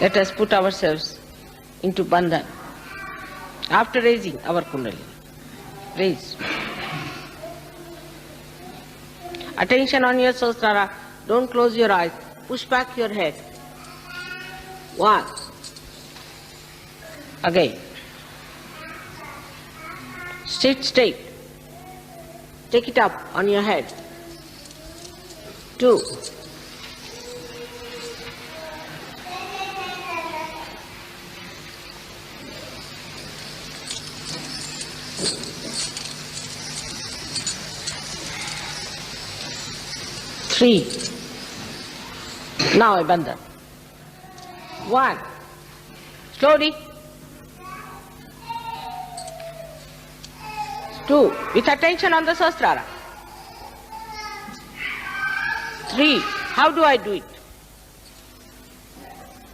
Let us put ourselves into Bandan. After raising our Kundalini, raise. Attention on your Sahasrara. Don't close your eyes. Push back your head. 1. Again. Sit straight. Take it up on your head. 2. 3. Now a Bandan. 1. Slowly. 2. With attention on the Sahasrara. 3. How do I do it?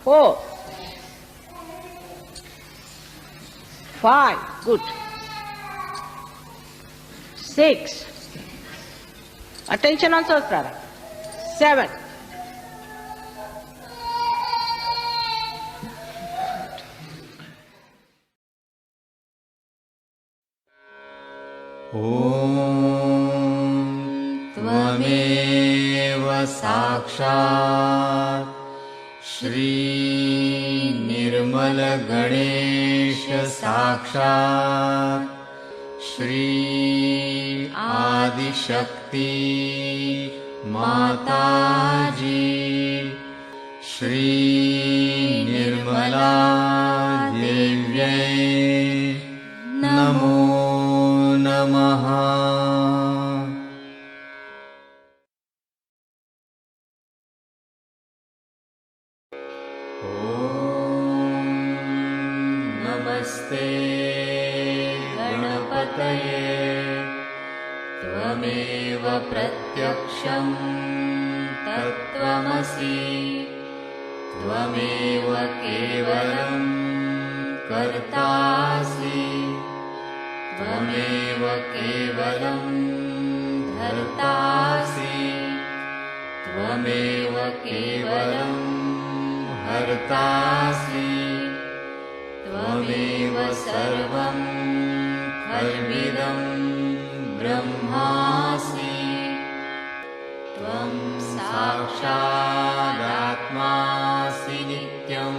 4. 5. Good. 6. Attention on Sahasrara. 7. 'त्वमेव साक्षात् श्री निर्मल गणेश साक्षात् श्री आदिशक्ति माताजी श्री निर्मला देव्यै नमो नमः। नमस्ते गणपतये त्वमेव प्रत्यक्षं तत्त्वमसि त्वमेव केवलं कर्तासि त्वमेव केवलं धर्तासि त्वमेव केवलं हर्तासि त्वमेव सर्वं खल्विदं ब्रह्मासि त्वं साक्षादात्मासि नित्यं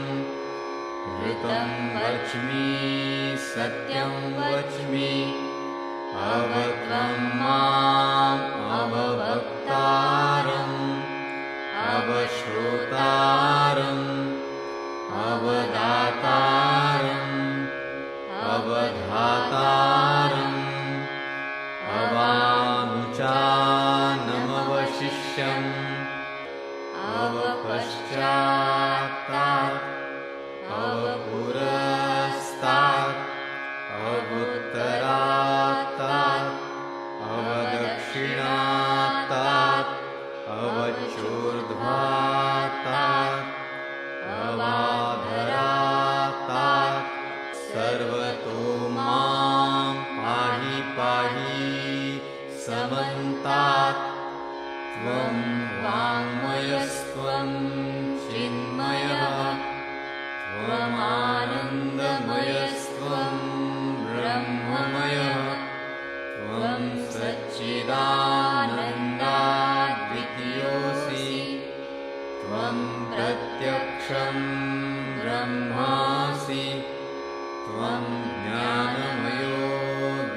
ऋतं वच्मि सत्यं वच्मि अवत्वं माम् अववक्तारम् अवश्रोतारम् अवदातारम् अवधातारम् अवानुचानमवशिष्यम् अवपश्चात्तात् अवपुरस्तात् अवुत्तरात्तात् अवदक्षिणात्तात् अवचोर्ध्वात्तात् अवाधरात्तात् सर्वतो मां पाहि पाहि समन्तात् त्वं वाङ्मयस्त्वं चिन्मयः त्वमानन्दमयस्त्वं ब्रह्ममयः त्वं सच्चिदानन्दाद्वितीयोऽसि त्वं प्रत्यक्षं ब्रह्मासि त्वं ज्ञानमयो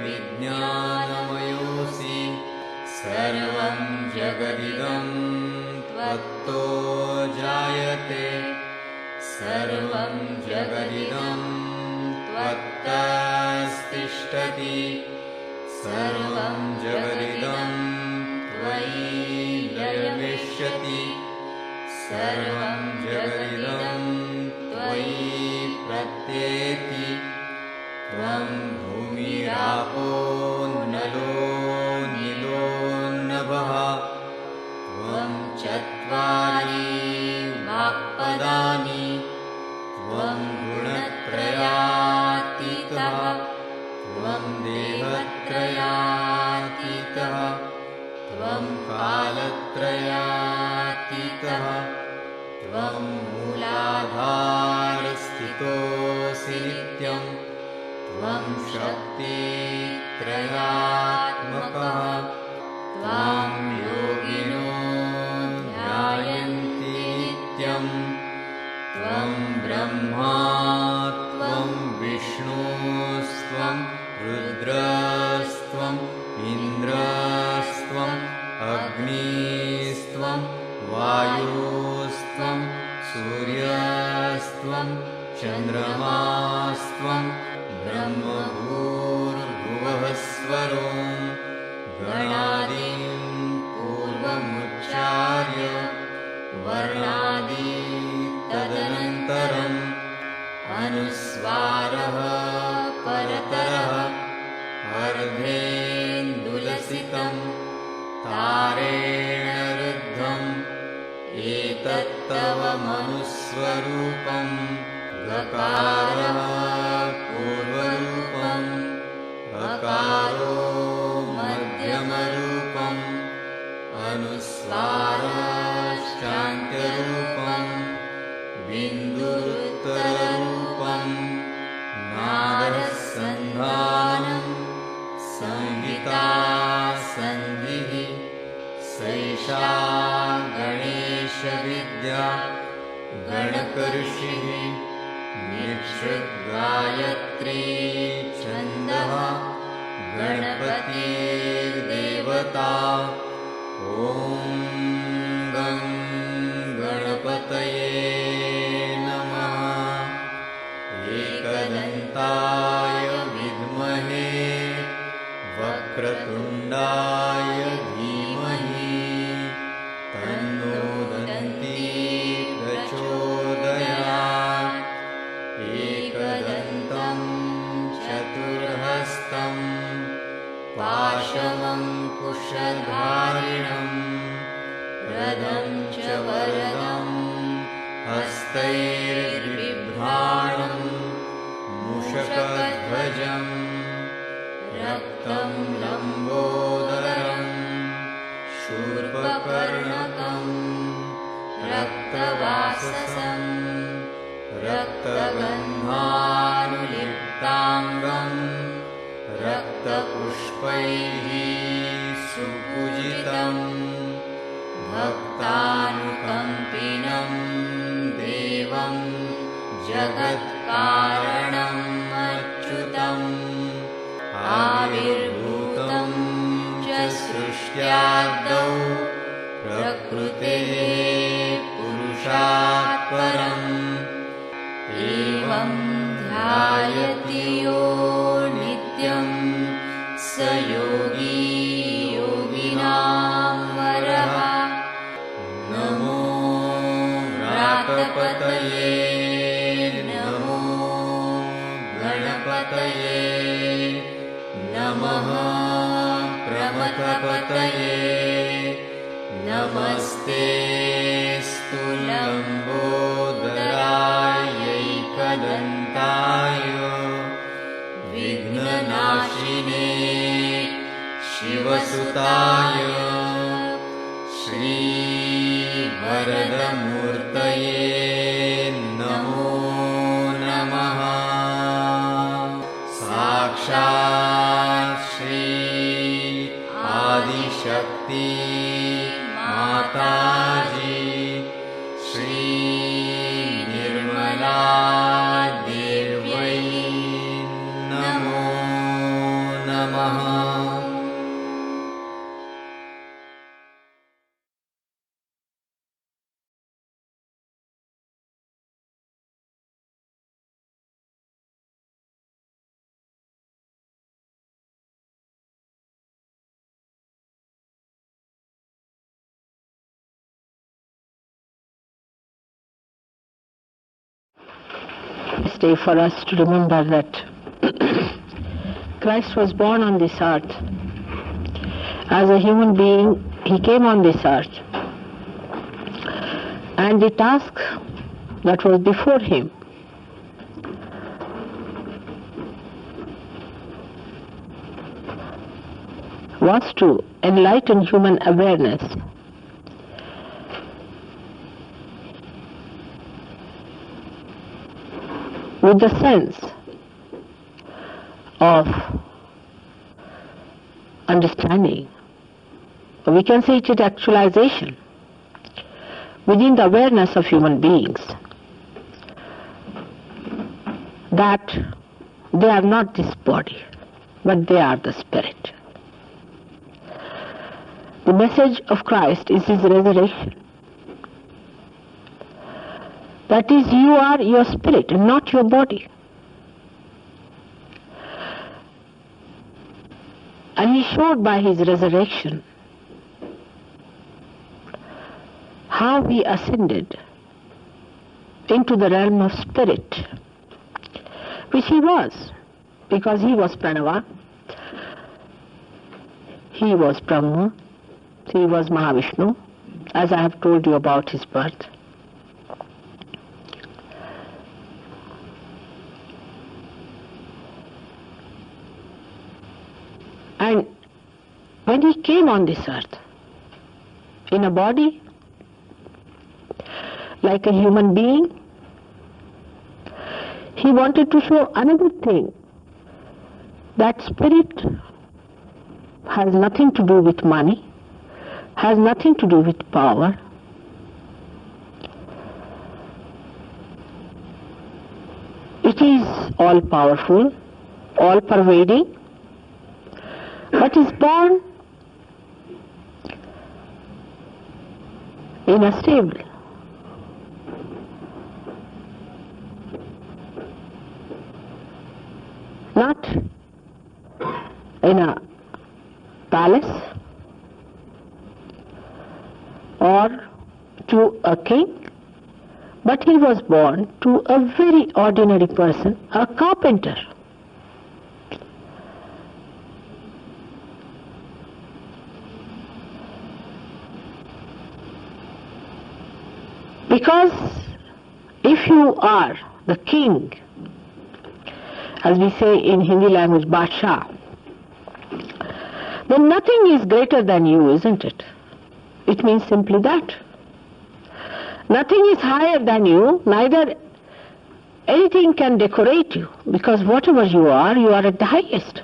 विज्ञानमयोऽसि सर्वं जगदिदं त्वत्तो जायते सर्वं जगदिदं त्वत्तस्तिष्ठति सर्वं जगदिदं त्वयि लयमिष्यति सर्वं जगदिदं त्वयि प्रत्येति त्वं भूमिरापो नलो नीलो नभः त्वं चत्वारि वाक्पदानि त्वं गुणत्रयातीतः त्वं देहत्रयातीतः त्वं कालत्रयातीतः त्वं मूलाधार युक्तोऽसि नित्यं त्वं शक्तित्रयात्मकः त्वां योगिनो ध्यायन्ति नित्यं त्वं ब्रह्मा त्वं विष्णुस्त्वं रुद्रस्त्वम् इन्द्रस्त्वम् अग्निस्त्वं वायुस्त्वं सूर्यस्त्वं चन्द्रमास्त्वं ब्रह्मभूर्भुवःस्वरो गणादीन् पूर्वमुच्चार्य वर्णादि तदनन्तरम् अनुस्वारः परतरः अर्धेन्दुलसितं तारेण रुद्धम् एतत्तव मनुस्वरूपं गकारः पूर्वरूपम् अकारो मध्यमरूपम् अनुस्वारश्चान्त्यरूपम् बिन्दुरुत्तररूपम् नादसन्धानम् संहिता सन्धिः सैषा गणेशविद्या गणकऋषिः निःसृद्गायत्री छन्दः गणपतिर्देवता ॐ गं गणपतये नमः एकदन्ताय विद्महे वक्रतुण्डाय धीमहि तन्नो दन्ती प्रचोदयात् एकदन्तं चतुर्हस्तं पाशमङ्कुशधारिणं रदं च वरदं हस्तैर्बिभ्राणं मूषकध्वजम् रक्तं लम्बोदरं शूर्पकर्णकं रक्तवाससं रक्तगन्धानुलिप्ताङ्गं रक्तपुष्पैः सुपूजितं भक्तानुकम्पिनं देवं जगत्कारणम् अच्युतम् आविर्भूतं च सृष्ट्यादौ प्रकृतेः पुरुषात् परम् एवं ध्यायति यो नित्यं स योगी योगिनां वरः नमो व्रातपतये नमो गणपतये नमः प्रमथपतये नमस्तेऽस्तु लम्बोदरायैकदन्ताय विघ्ननाशिने शिवसुताय श्रीवरदमूर्तये नमो नमः साक्षात् श्री आदिशक्ति माताजी श्री निर्मला देव्यै नमो नमः। This day for us to remember that Christ was born on this earth. As a human being, he came on this earth. And the task that was before him was to enlighten human awareness with the sense of understanding, or we can say it is actualization within the awareness of human beings, that they are not this body, but they are the spirit. The message of Christ is his resurrection. That is, you are your spirit and not your body. And he showed by his resurrection how he ascended into the realm of spirit, which he was, because he was Pranava, he was Brahma, he was Mahavishnu, as I have told you about his birth. And when he came on this earth, in a body, like a human being, he wanted to show another thing, that spirit has nothing to do with money, has nothing to do with power. It is all powerful, all pervading, but is born in a stable. Not in a palace or to a king, but he was born to a very ordinary person, a carpenter. Because if you are the king, as we say in Hindi language, Badshah, then nothing is greater than you, isn't it? It means simply that. Nothing is higher than you, neither anything can decorate you, because whatever you are at the highest.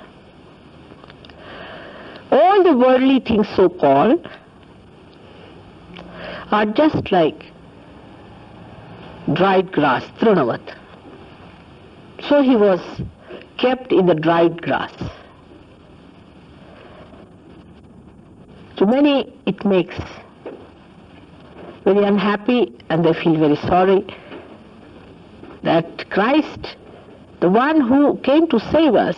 All the worldly things so-called are just like dried grass, Trinavat. So he was kept in the dried grass. To many it makes very unhappy, and they feel very sorry that Christ, the one who came to save us,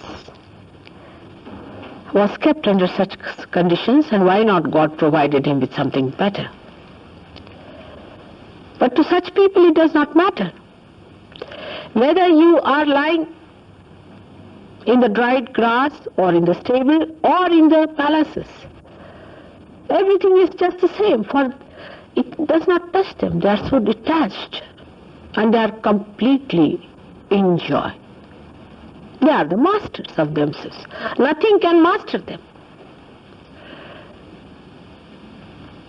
was kept under such conditions, and why not God provided him with something better? But to such people it does not matter whether you are lying in the dried grass or in the stable or in the palaces. Everything is just the same, for it does not touch them. They are so detached and they are completely in joy. They are the masters of themselves. Nothing can master them.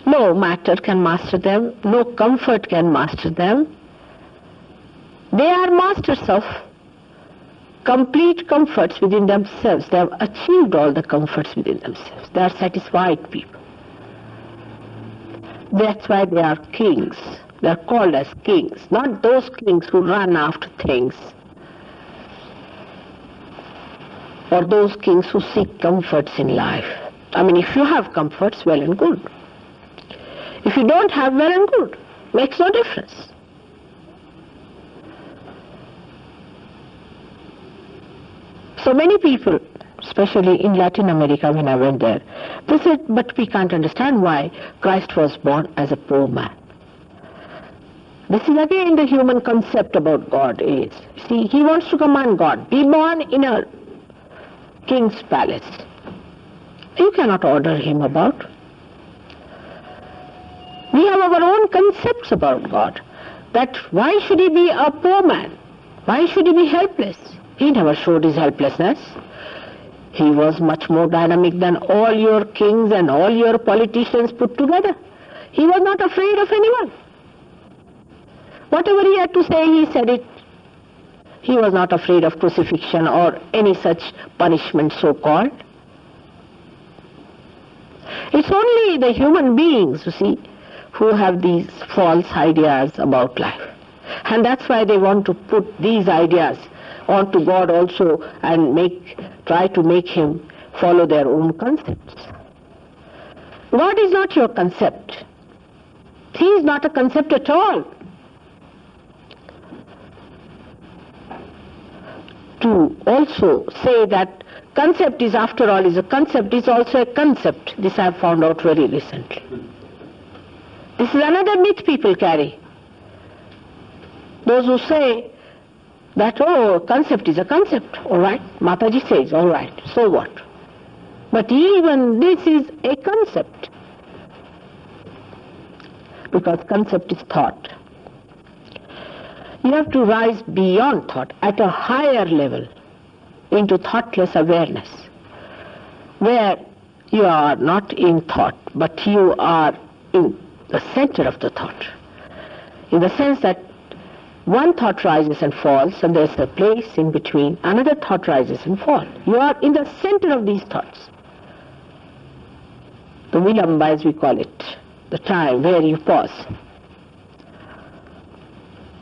No matter can master them, no comfort can master them. They are masters of complete comforts within themselves. They have achieved all the comforts within themselves. They are satisfied people. That's why they are kings. They are called as kings, not those kings who run after things, or those kings who seek comforts in life. I mean, if you have comforts, well and good. If you don't have, well and good. Makes no difference. So many people, especially in Latin America when I went there, they said, but we can't understand why Christ was born as a poor man. This is again the human concept about God is. See, he wants to command God, be born in a king's palace. You cannot order him about. We have our own concepts about God, that why should he be a poor man? Why should he be helpless? He never showed his helplessness. He was much more dynamic than all your kings and all your politicians put together. He was not afraid of anyone. Whatever he had to say, he said it. He was not afraid of crucifixion or any such punishment so-called. It's only the human beings, you see, who have these false ideas about life. And that's why they want to put these ideas onto God also and try to make him follow their own concepts. God is not your concept. He is not a concept at all. To also say that concept is after all is a concept is also a concept. This I have found out very recently. This is another myth people carry. Those who say that, oh, concept is a concept, all right, Mataji says, all right, so what? But even this is a concept, because concept is thought. You have to rise beyond thought, at a higher level, into thoughtless awareness, where you are not in thought, but you are in the center of the thought, in the sense that one thought rises and falls, and there's a place in between, another thought rises and falls. You are in the center of these thoughts. The vilamba, as we call it, the time where you pause.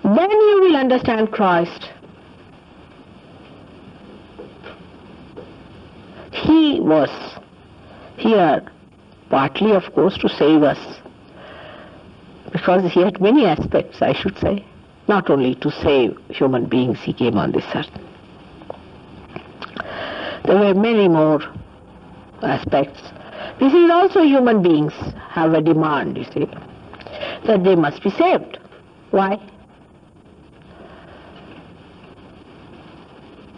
Then you will understand Christ. He was here, partly of course to save us, because he had many aspects, I should say. Not only to save human beings, he came on this earth. There were many more aspects. This is also human beings have a demand, you see, that they must be saved. Why?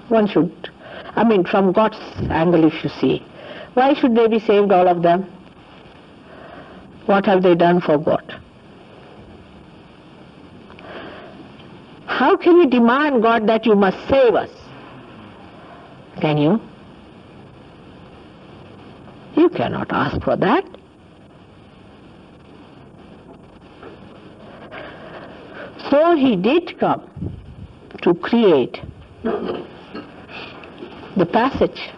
One should, from God's angle if you see, why should they be saved, all of them? What have they done for God? How can you demand, God, that you must save us? Can you? You cannot ask for that. So he did come to create the passage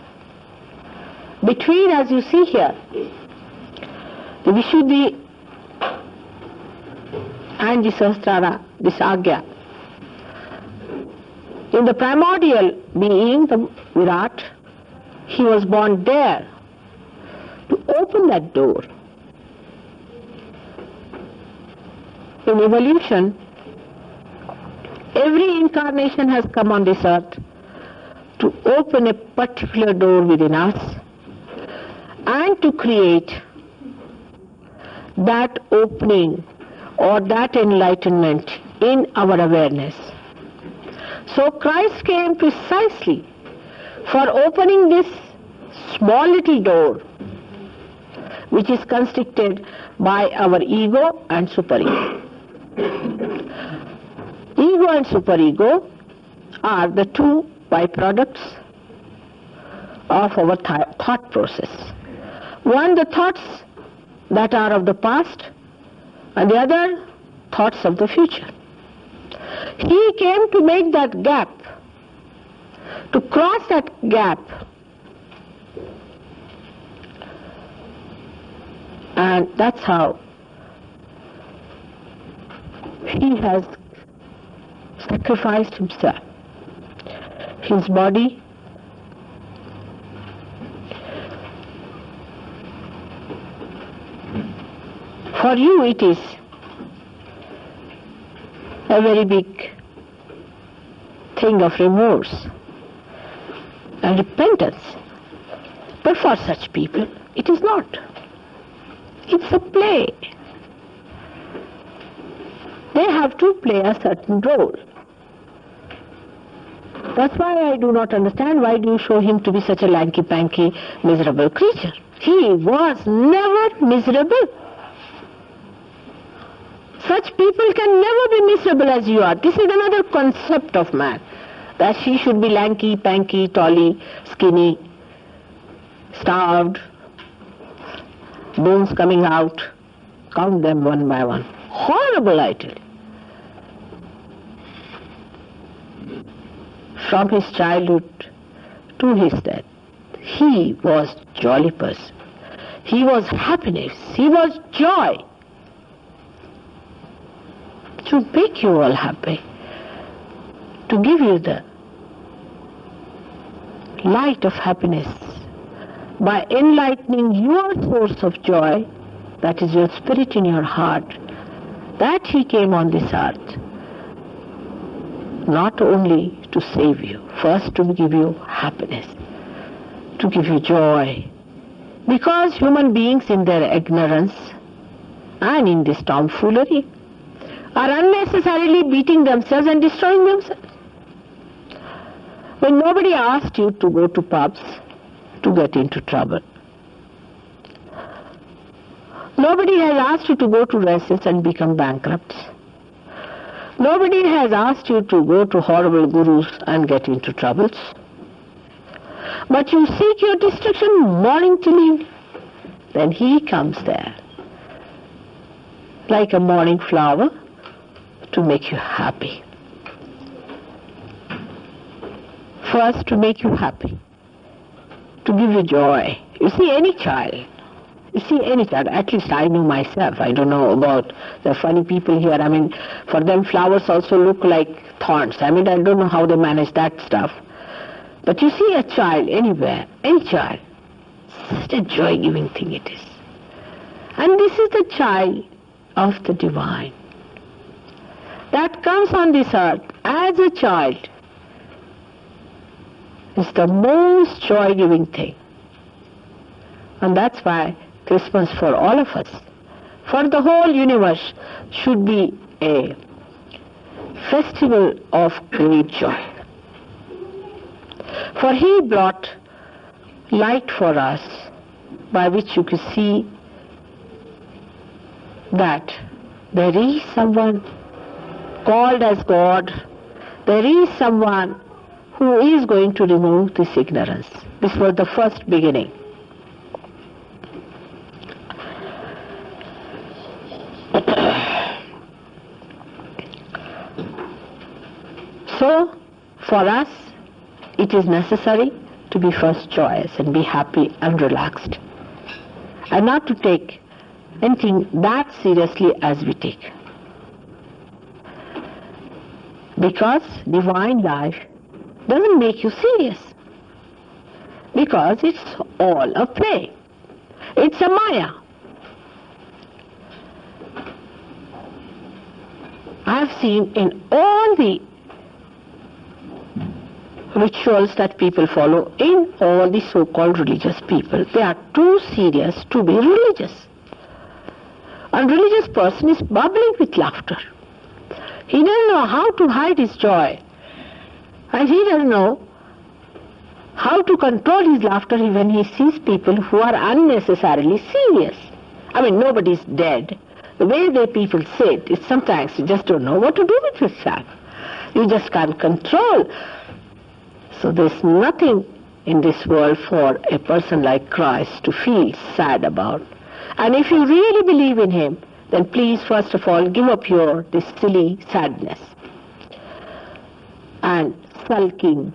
between, as you see here, the Vishuddhi and the Sahasrara, this Agya. In the primordial being, the Virat, he was born there to open that door. In evolution, every incarnation has come on this earth to open a particular door within us and to create that opening or that enlightenment in our awareness. So Christ came precisely for opening this small little door which is constricted by our ego and superego. Ego and superego are the two byproducts of our thought process. One, the thoughts that are of the past, and the other, thoughts of the future. He came to make that gap, to cross that gap, and that's how he has sacrificed himself, his body, for you it is a very big thing of remorse and repentance. But for such people, it is not. It's a play. They have to play a certain role. That's why I do not understand why do you show him to be such a lanky-panky, miserable creature. He was never miserable. Such people can never be miserable as you are. This is another concept of man, that he should be lanky, panky, tally, skinny, starved, bones coming out. Count them one by one. Horrible, I tell you. from his childhood to his death, he was jolly person. He was happiness. He was joy. To make you all happy, to give you the light of happiness by enlightening your source of joy, that is your spirit in your heart, that he came on this earth not only to save you, first to give you happiness, to give you joy. Because human beings in their ignorance and in this tomfoolery are unnecessarily beating themselves and destroying themselves. When nobody asked you to go to pubs to get into trouble, nobody has asked you to go to races and become bankrupt. Nobody has asked you to go to horrible gurus and get into troubles. But you seek your destruction morning till evening. Then he comes there like a morning flower to make you happy. First, to make you happy, to give you joy. You see, any child, at least I know myself, I don't know about the funny people here. I mean, for them flowers also look like thorns. I mean, I don't know how they manage that stuff. But you see a child anywhere, any child, such a joy-giving thing it is. And this is the child of the divine that comes on this earth as a child. It's the most joy-giving thing. And that's why Christmas for all of us, for the whole universe, should be a festival of great joy. For he brought light for us, by which you can see that there is someone called as God, there is someone who is going to remove this ignorance. This was the first beginning. So, for us, it is necessary to be first joyous and be happy and relaxed, and not to take anything that seriously as we take. Because divine life doesn't make you serious, because it's all a play. It's a maya. I have seen in all the rituals that people follow, in all the so-called religious people, they are too serious to be religious. A religious person is bubbling with laughter. He doesn't know how to hide his joy, and he doesn't know how to control his laughter when he sees people who are unnecessarily serious. I mean, nobody's dead. The way the people sit, it's sometimes you just don't know what to do with yourself. You just can't control. So there's nothing in this world for a person like Christ to feel sad about. And if you really believe in him, then please first of all give up this silly sadness and sulking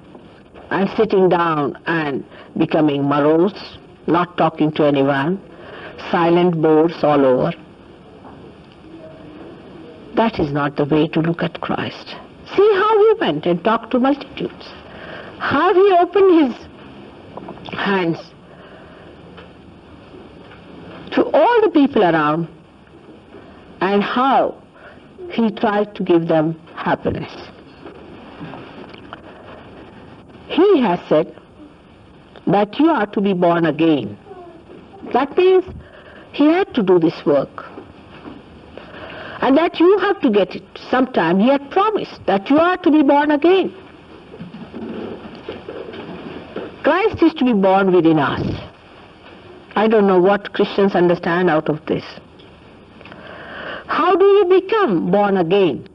and sitting down and becoming morose, not talking to anyone, silent bores all over. That is not the way to look at Christ. See how he went and talked to multitudes. How he opened his hands to all the people around, and how he tried to give them happiness. He has said that you are to be born again. That means he had to do this work, and that you have to get it sometime. He had promised that you are to be born again. Christ is to be born within us. I don't know what Christians understand out of this. How do you become born again?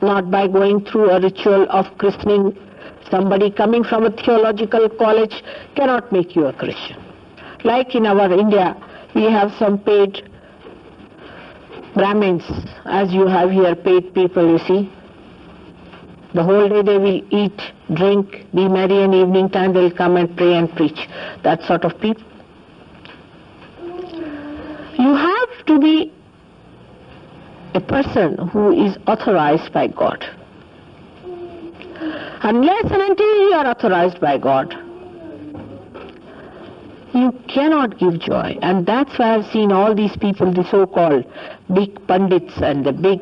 Not by going through a ritual of christening. Somebody coming from a theological college cannot make you a Christian. Like in our India, we have some paid Brahmins, as you have here paid people, you see. The whole day they will eat, drink, be merry, and evening time they will come and pray and preach. That sort of people. You have to be a person who is authorized by God. Unless and until you are authorized by God, you cannot give joy. And that's why I've seen all these people, the so-called big pundits and the big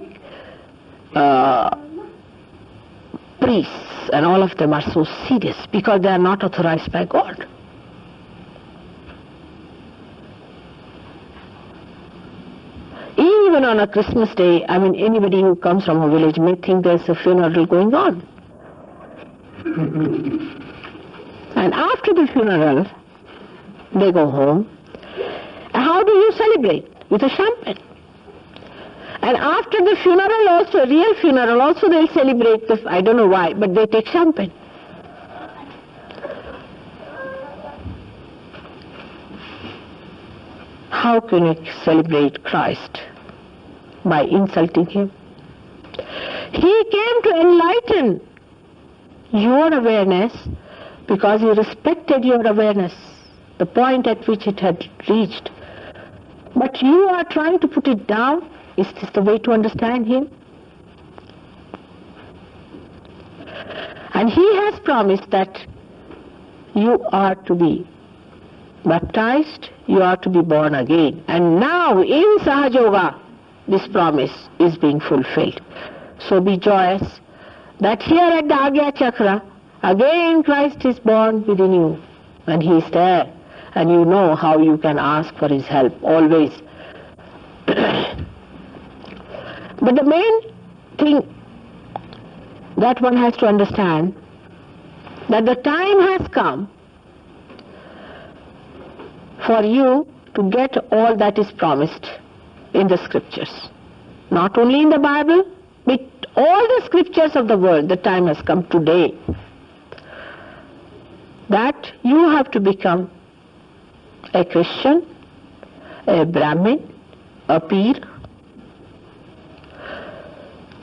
priests, and all of them are so serious because they are not authorized by God. Even on a Christmas day, anybody who comes from a village may think there's a funeral going on. And after the funeral, they go home. How do you celebrate? With a champagne. And after the funeral also, real funeral also, they'll celebrate, I don't know why, but they take champagne. How can you celebrate Christ? By insulting Him. He came to enlighten your awareness because He respected your awareness, the point at which it had reached. But you are trying to put it down. Is this the way to understand Him? And He has promised that you are to be baptized, you are to be born again. And now in Sahaja Yoga, this promise is being fulfilled. So be joyous that here at the Agya Chakra, again Christ is born within you. And He is there. And you know how you can ask for His help, always. But the main thing that one has to understand, that the time has come for you to get all that is promised in the scriptures. Not only in the Bible, but all the scriptures of the world. The time has come today that you have to become a Christian, a Brahmin, a Peer,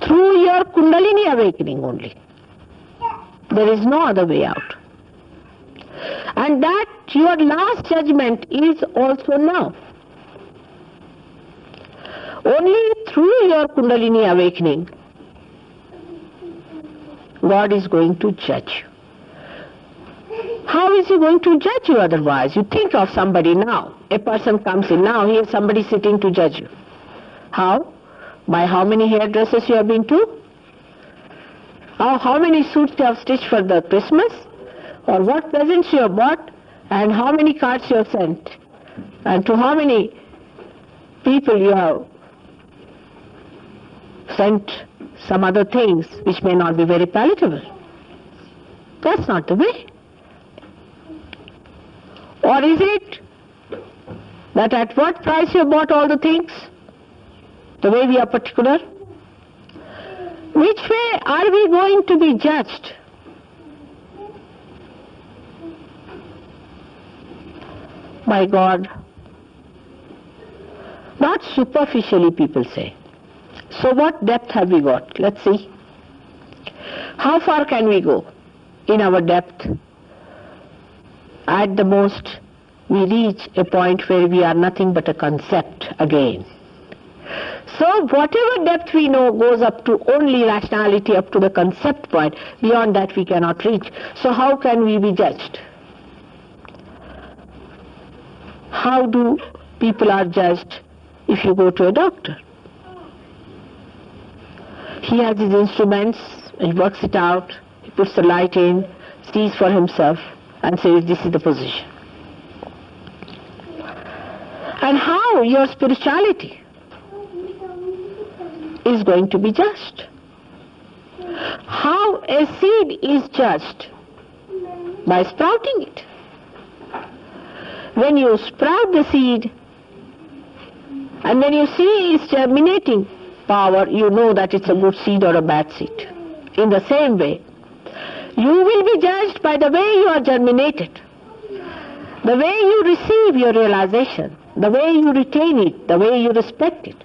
through your Kundalini awakening only. There is no other way out. And that your last judgment is also now. Only through your Kundalini awakening, God is going to judge you. How is He going to judge you otherwise? You think of somebody now. A person comes in now, here somebody sitting to judge you. How? By how many hairdressers you have been to? How many suits you have stitched for the Christmas? Or what presents you have bought? And how many cards you have sent? And to how many people you have sent some other things which may not be very palatable. That's not the way. Or is it that at what price you bought all the things? The way we are particular? Which way are we going to be judged? By God. Not superficially, people say. So what depth have we got? Let's see. How far can we go in our depth? At the most, we reach a point where we are nothing but a concept again. So whatever depth we know goes up to only rationality, up to the concept point. Beyond that we cannot reach. So how can we be judged? How do people are judged if you go to a doctor? He has his instruments, he works it out, he puts the light in, sees for himself and says this is the position. And how your spirituality is going to be judged? How a seed is judged? By sprouting it. When you sprout the seed and when you see its germinating power, you know that it's a good seed or a bad seed. In the same way, you will be judged by the way you are germinated, the way you receive your realization, the way you retain it, the way you respect it.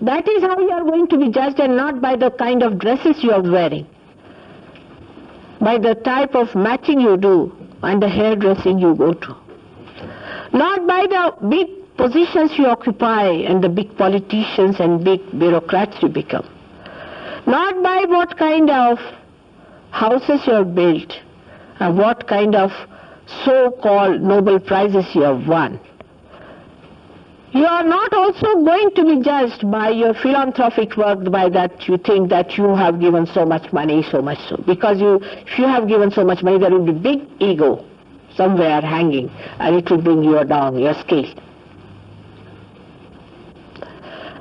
That is how you are going to be judged, and not by the kind of dresses you are wearing. by the type of matching you do and the hairdressing you go to. Not by the big positions you occupy and the big politicians and big bureaucrats you become. Not by what kind of houses you have built and what kind of so-called Nobel Prizes you have won. You are not also going to be judged by your philanthropic work, by that you think that you have given so much money, so much so. Because if you have given so much money, there will be big ego somewhere hanging, and it will bring you down, your scale.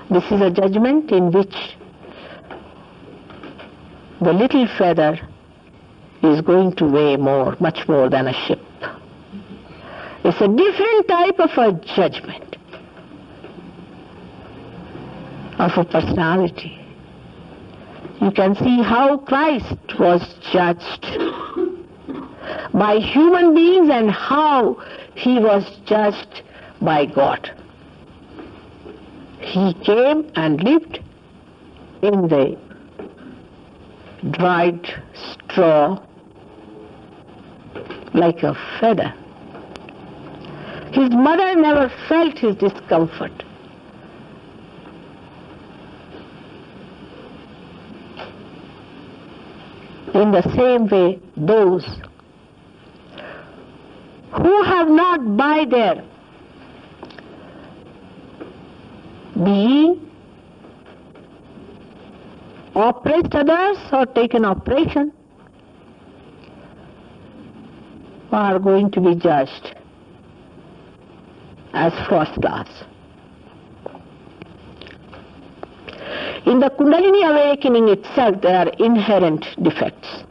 This is a judgment in which the little feather is going to weigh more, much more than a ship. It's a different type of a judgment of a personality. You can see how Christ was judged by human beings and how he was judged by God. He came and lived in the dried straw like a feather. His mother never felt his discomfort. In the same way, those who have not by their being oppressed others or taken oppression are going to be judged as first class. In the Kundalini awakening itself, there are inherent defects.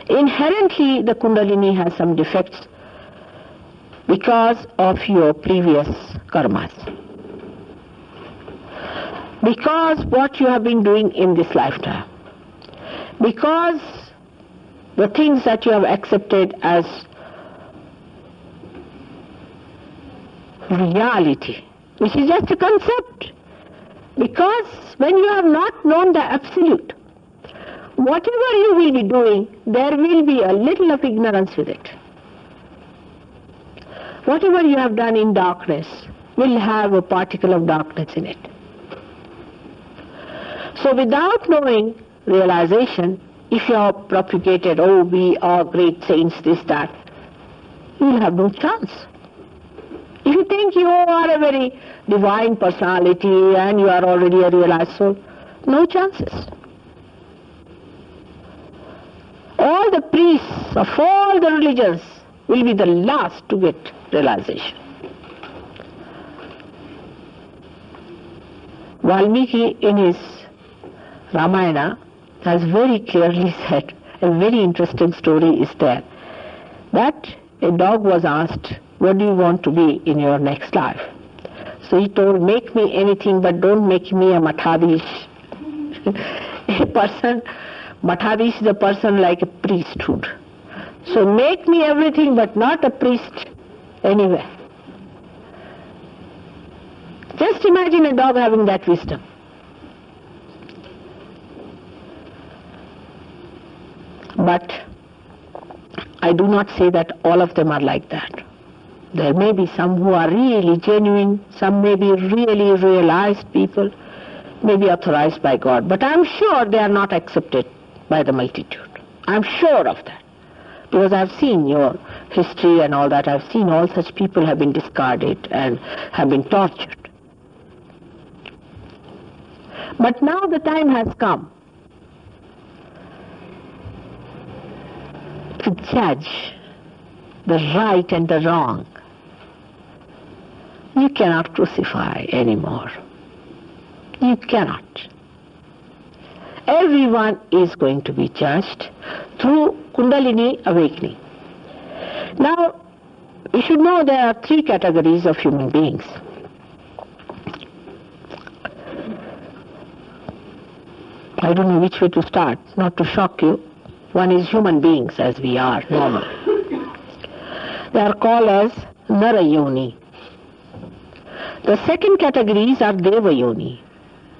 Inherently, the Kundalini has some defects because of your previous karmas. Because what you have been doing in this lifetime. Because the things that you have accepted as reality, which is just a concept. Because when you have not known the absolute, whatever you will be doing, there will be a little of ignorance with it. Whatever you have done in darkness will have a particle of darkness in it. So without knowing realization, if you have propagated, oh, we are great saints, this, that, you will have no chance. If you think you are a very divine personality and you are already a realized soul, no chances. All the priests of all the religions will be the last to get realization. Valmiki in his Ramayana has very clearly said, a very interesting story is there, that a dog was asked, what do you want to be in your next life? So he told, make me anything but don't make me a Mathadish. A person, Mathadish is a person like a priesthood. So make me everything but not a priest anywhere. Just imagine a dog having that wisdom. But I do not say that all of them are like that. There may be some who are really genuine, some may be really realized people, may be authorized by God. But I'm sure they are not accepted by the multitude. I'm sure of that. Because I've seen your history and all that. I've seen all such people have been discarded and have been tortured. But now the time has come to judge the right and the wrong. You cannot crucify anymore. You cannot. Everyone is going to be judged through Kundalini awakening. Now, you should know there are three categories of human beings. I don't know which way to start, not to shock you. One is human beings as we are, normal. They are called as Narayoni. The second categories are Devayoni.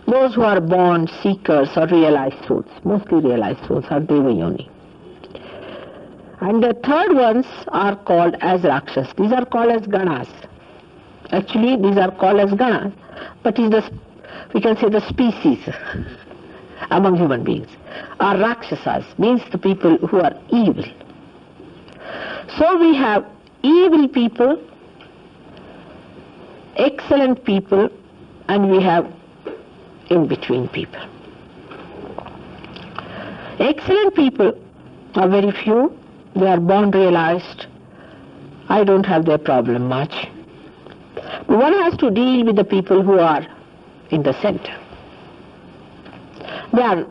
Those who are born seekers or realized souls, mostly realized souls are Devayoni. And the third ones are called as Rakshas. These are called as Ganas. Actually, these are called as Ganas, but we can say the species among human beings. Are Rakshasas, means the people who are evil. So we have evil people, excellent people, and we have in-between people. Excellent people are very few. They are born realized. I don't have their problem much. But one has to deal with the people who are in the center. They are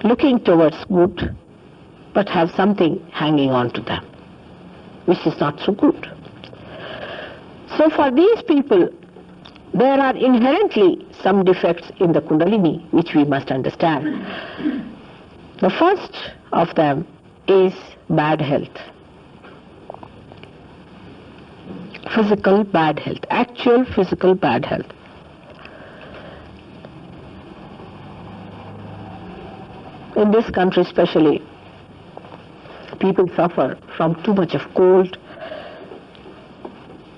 looking towards good, but have something hanging on to them, which is not so good. So for these people, there are inherently some defects in the Kundalini, which we must understand. The first of them is bad health. Physical bad health, actual physical bad health. In this country especially, people suffer from too much of cold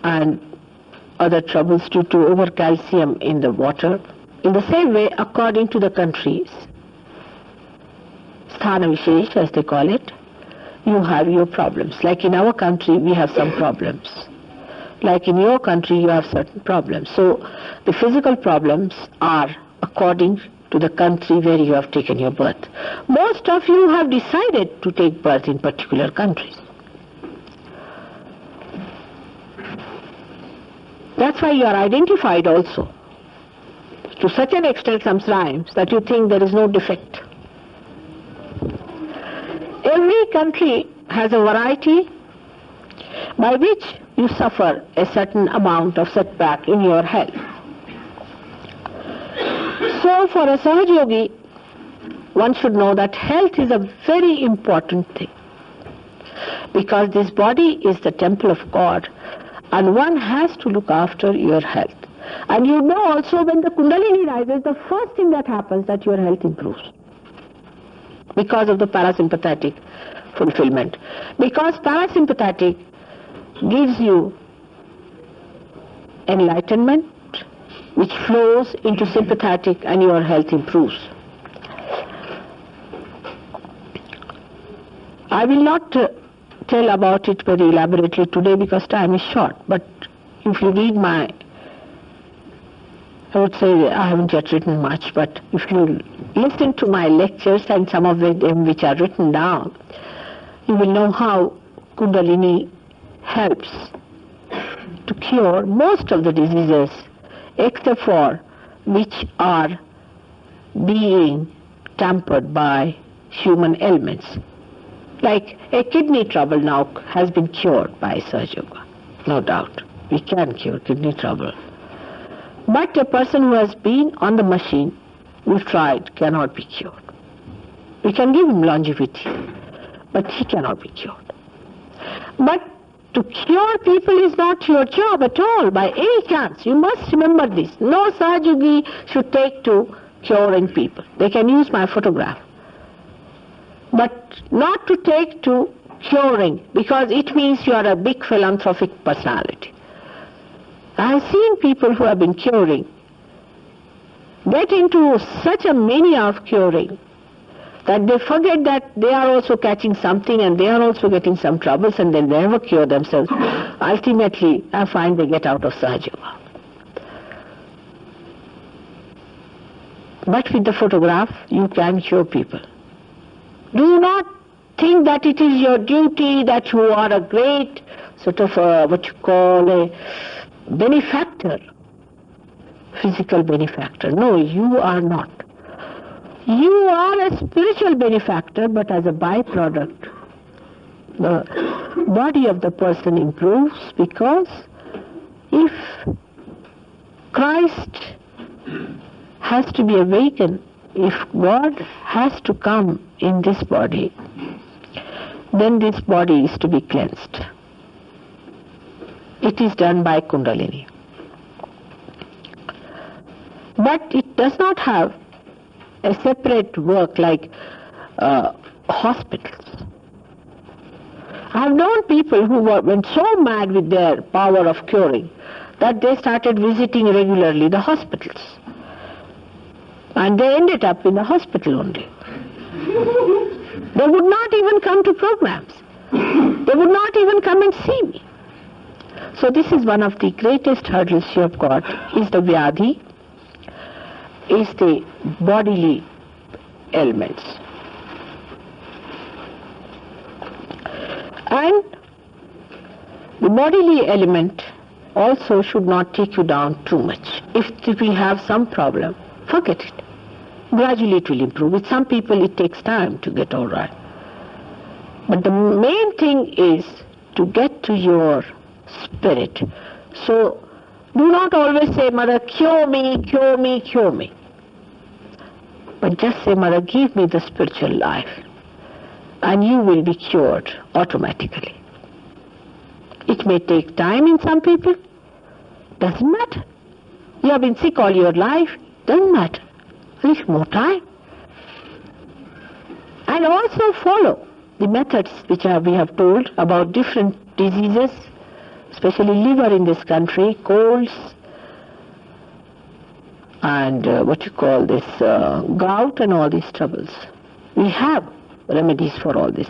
and other troubles due to over-calcium in the water. In the same way, according to the countries, Sthana Vishesh, as they call it, you have your problems. Like in our country, we have some problems. Like in your country, you have certain problems. So the physical problems are according to the country where you have taken your birth. Most of you have decided to take birth in particular countries. That's why you are identified also, to such an extent sometimes that you think there is no defect. Every country has a variety by which you suffer a certain amount of setback in your health. So for a Sahaj Yogi, one should know that health is a very important thing, because this body is the temple of God, and one has to look after your health. And you know also, when the Kundalini rises, the first thing that happens that your health improves, because of the parasympathetic fulfillment. Because parasympathetic gives you enlightenment, which flows into sympathetic, and your health improves. I will not tell about it very elaborately today because time is short, but if you read I would say I haven't yet written much, but if you listen to my lectures and some of them which are written down, you will know how Kundalini helps to cure most of the diseases except for which are being tampered by human ailments. Like a kidney trouble now has been cured by Sahaj Yoga, no doubt. We can cure kidney trouble. But a person who has been on the machine, we've tried, cannot be cured. We can give him longevity, but he cannot be cured. But to cure people is not your job at all, by any chance. You must remember this. No Sahaj Yogi should take to curing people. They can use my photograph, but not to take to curing, because it means you are a big philanthropic personality. I have seen people who have been curing get into such a mania of curing that they forget that they are also catching something and they are also getting some troubles, and they never cure themselves. Ultimately, I find they get out of Sahaj Yoga. But with the photograph, you can cure people. Do not think that it is your duty, that you are a great sort of what you call a benefactor, physical benefactor. No, you are not. You are a spiritual benefactor, but as a byproduct, the body of the person improves, because if Christ has to be awakened, if God has to come in this body, then this body is to be cleansed. It is done by Kundalini. But it does not have a separate work like hospitals. I have known people who went so mad with their power of curing that they started visiting regularly the hospitals. And they ended up in the hospital only. They would not even come to programs. They would not even come and see me. So this is one of the greatest hurdles you have got, is the vyadhi, is the bodily ailments. And the bodily element also should not take you down too much. If we have some problem, forget it. Gradually it will improve. With some people it takes time to get all right. But the main thing is to get to your spirit. So do not always say, Mother, cure me, cure me, cure me. But just say, Mother, give me the spiritual life. And you will be cured automatically. It may take time in some people. Doesn't matter. You have been sick all your life. Doesn't matter. A little more time. And also follow the methods which we have told about different diseases, especially liver in this country, colds, and gout and all these troubles. We have remedies for all this.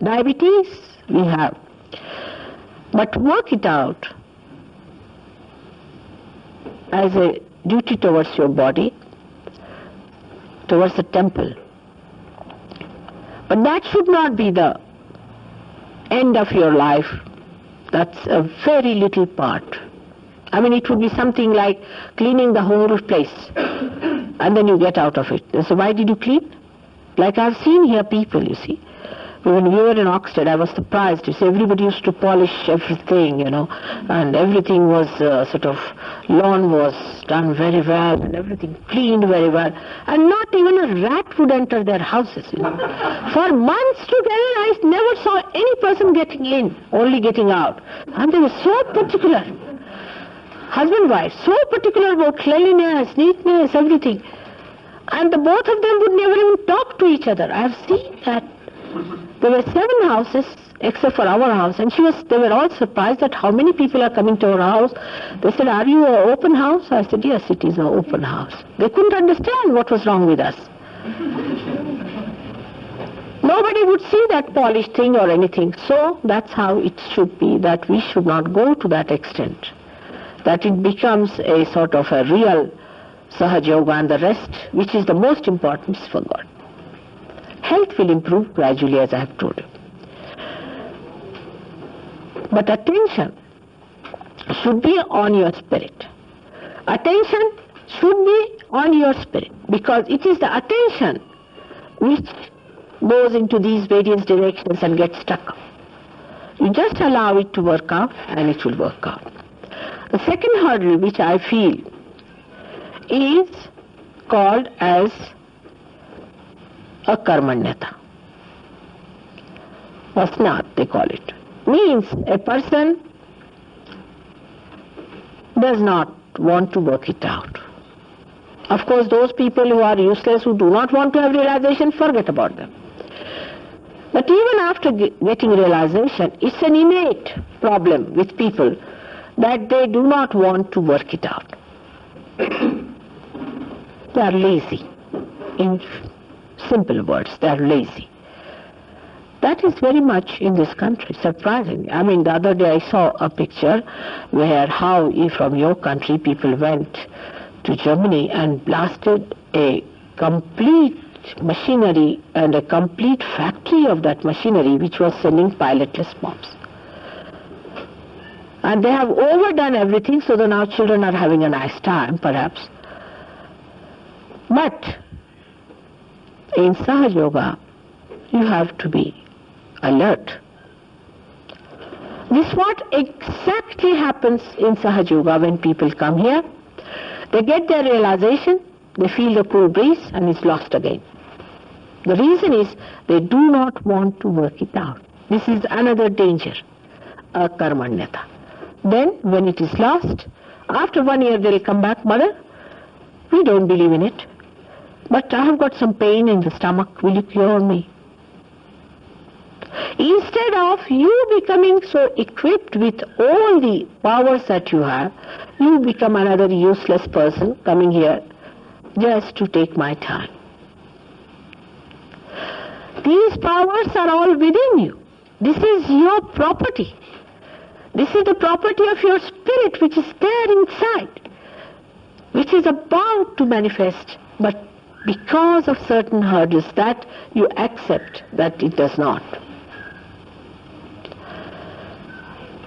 Diabetes, we have. But work it out as a duty towards your body, towards the temple. But that should not be the end of your life. That's a very little part. I mean, it would be something like cleaning the whole place and then you get out of it. So why did you clean? Like I've seen here people, you see. When we were in Oxford, I was surprised. You see, everybody used to polish everything, and everything was lawn was done very well, and everything cleaned very well, and not even a rat would enter their houses. For months together, I never saw any person getting in, only getting out. And they were so particular. Husband, wife, so particular about cleanliness, neatness, everything. And the both of them would never even talk to each other. I have seen that. There were 7 houses except for our house, and they were all surprised at how many people are coming to our house. They said, "Are you an open house?" I said, "Yes, it is an open house." They couldn't understand what was wrong with us. Nobody would see that polished thing or anything. So that's how it should be, that we should not go to that extent, that it becomes a sort of a real Sahaja Yoga, and the rest, which is the most important, is for God. Health will improve gradually, as I have told you. But attention should be on your spirit. Attention should be on your spirit, because it is the attention which goes into these various directions and gets stuck. You just allow it to work out and it will work out. The second hurdle which I feel is called as a karmanyata. Vasnat they call it. Means a person does not want to work it out. Of course, those people who are useless, who do not want to have realization, forget about them. But even after getting realization, it's an innate problem with people that they do not want to work it out. They are lazy. In simple words, they are lazy. That is very much in this country, surprisingly. I mean, the other day I saw a picture where how from your country people went to Germany and blasted a complete machinery and a complete factory of that machinery which was sending pilotless bombs. And they have overdone everything, so that now children are having a nice time, perhaps. But in Sahaja Yoga, you have to be alert. This is what exactly happens in Sahaja Yoga when people come here. They get their realization, they feel the cool breeze, and it's lost again. The reason is they do not want to work it out. This is another danger, a karmanyata. Then when it is lost, after 1 year they'll come back, "Mother, we don't believe in it. but I have got some pain in the stomach, will you cure me? Instead of you becoming so equipped with all the powers that you have, you become another useless person coming here just to take my time. These powers are all within you. This is your property. This is the property of your spirit which is there inside, which is about to manifest, but because of certain hurdles that you accept that it does not.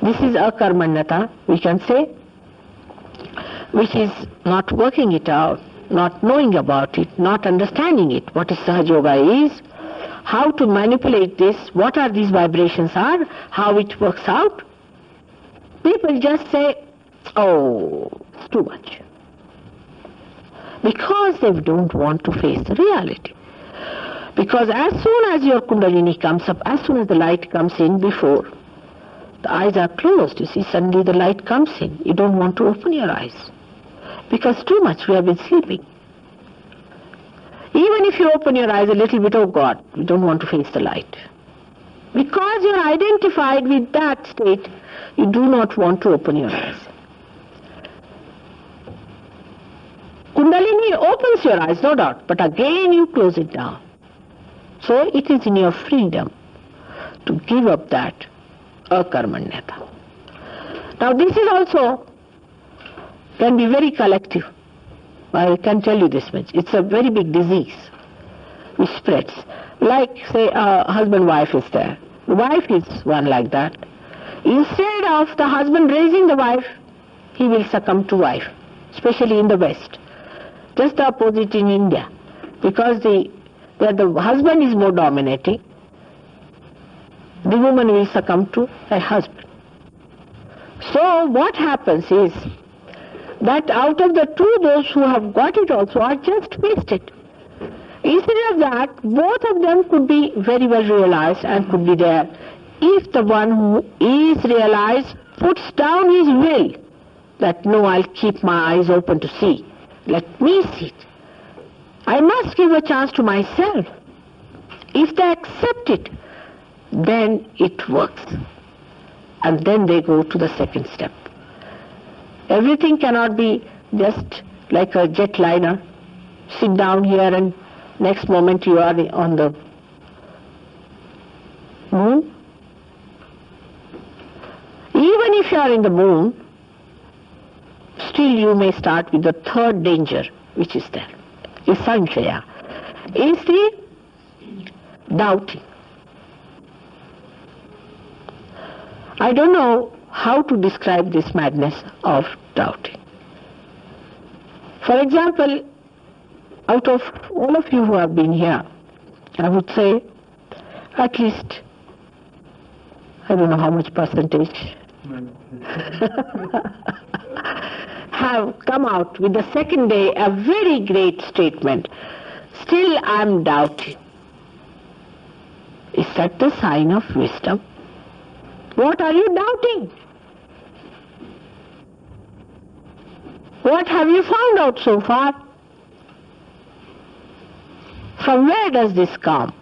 This is akarmanyata, we can say, which is not working it out, not knowing about it, not understanding it, what is Sahaja Yoga is, how to manipulate this, what are these vibrations are, how it works out. People just say, oh, it's too much. Because they don't want to face the reality. Because as soon as your Kundalini comes up, as soon as the light comes in before, the eyes are closed, you see, suddenly the light comes in. You don't want to open your eyes. Because too much we have been sleeping. Even if you open your eyes a little bit, oh God, you don't want to face the light. Because you are identified with that state, you do not want to open your eyes. Kundalini opens your eyes, no doubt, but again you close it down. So it is in your freedom to give up that akarmanyata. Now this is also can be very collective. I can tell you this much. It's a very big disease which spreads. Like say a husband-wife is there. The wife is one like that. Instead of the husband raising the wife, he will succumb to wife, especially in the West. Just the opposite in India. Because where the husband is more dominating, the woman will succumb to her husband. So what happens is that out of the two, those who have got it also are just wasted. Instead of that, both of them could be very well realized and could be there if the one who is realized puts down his will that no, I'll keep my eyes open to see. Let me see it. I must give a chance to myself. If they accept it, then it works. And then they go to the second step. Everything cannot be just like a jetliner. Sit down here and next moment you are on the moon. Even if you are in the moon, still you may start with the third danger which is there. Is sanshaya. Is the doubting. I don't know how to describe this madness of doubting. For example, out of all of you who have been here, I would say at least, I don't know how much percentage, have come out with the second day a very great statement. Still I am doubting. Is that the sign of wisdom? What are you doubting? What have you found out so far? From where does this come?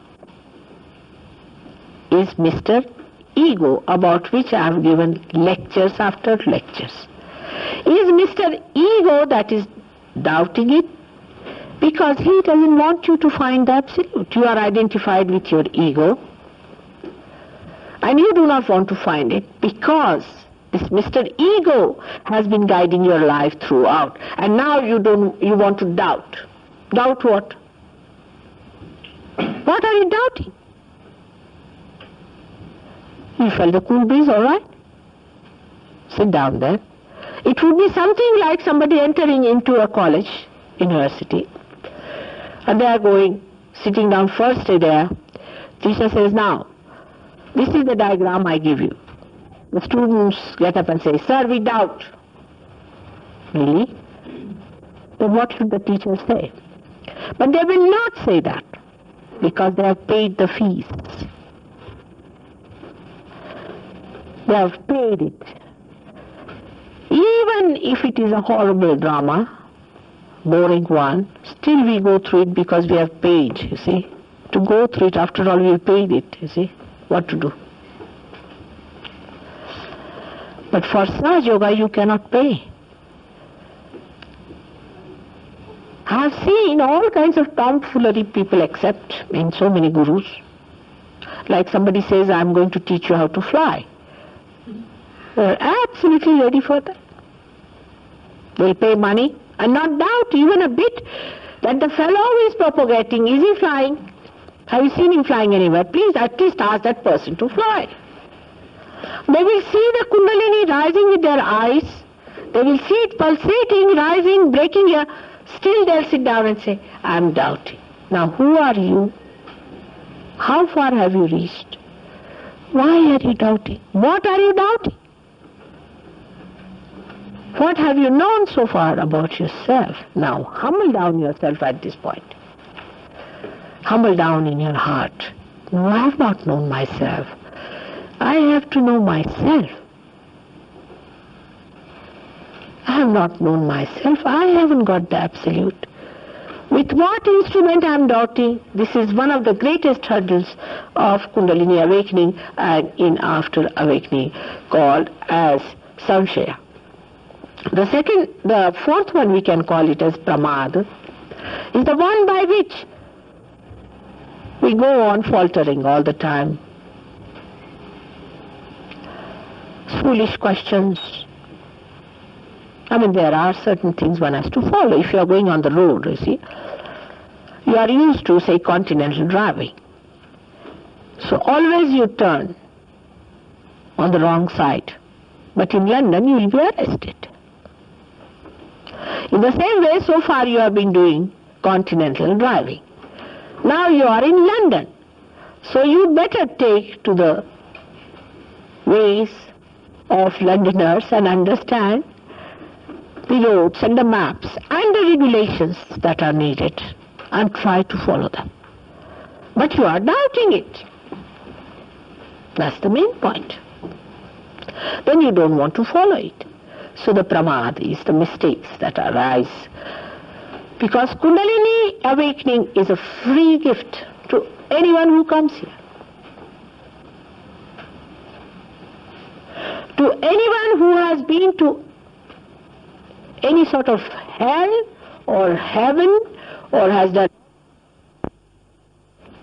Is Mr. Ego, about which I have given lectures after lectures. Is Mr. Ego that is doubting it? Because he doesn't want you to find the absolute. You are identified with your ego. And you do not want to find it because this Mr. Ego has been guiding your life throughout. And now you want to doubt. Doubt what? What are you doubting? You felt the cool breeze, all right? Sit down there. It would be something like somebody entering into a college, university, and they are going, sitting down first day there. Teacher says, now, this is the diagram I give you. The students get up and say, sir, we doubt. Really? Then what should the teacher say? But they will not say that because they have paid the fees. They have paid it. Even if it is a horrible drama, boring one, still we go through it because we have paid, you see. To go through it, after all, we have paid it, you see. What to do? But for Sahaja Yoga, you cannot pay. I have seen all kinds of tomfoolery people accept in so many gurus. Like somebody says, I am going to teach you how to fly. They are absolutely ready for that. They will pay money and not doubt even a bit that the fellow is propagating, is he flying? Have you seen him flying anywhere? Please at least ask that person to fly. They will see the Kundalini rising with their eyes. They will see it pulsating, rising, breaking here. Still they'll sit down and say, I am doubting. Now who are you? How far have you reached? Why are you doubting? What are you doubting? What have you known so far about yourself? Now humble down yourself at this point. Humble down in your heart. No, I have not known myself. I have to know myself. I have not known myself. I haven't got the absolute. With what instrument I am doubting? This is one of the greatest hurdles of Kundalini awakening and in after awakening, called as Samshaya. The fourth one we can call it as Pramad, is the one by which we go on faltering all the time. Foolish questions. I mean, there are certain things one has to follow. If you are going on the road, you see, you are used to, say, continental driving. So always you turn on the wrong side. But in London, you will be arrested. In the same way, so far you have been doing continental driving. Now you are in London. So you better take to the ways of Londoners and understand the roads and the maps and the regulations that are needed and try to follow them. But you are doubting it. That's the main point. Then you don't want to follow it. So the pramad is the mistakes that arise. Because Kundalini awakening is a free gift to anyone who comes here. To anyone who has been to any sort of hell or heaven or has done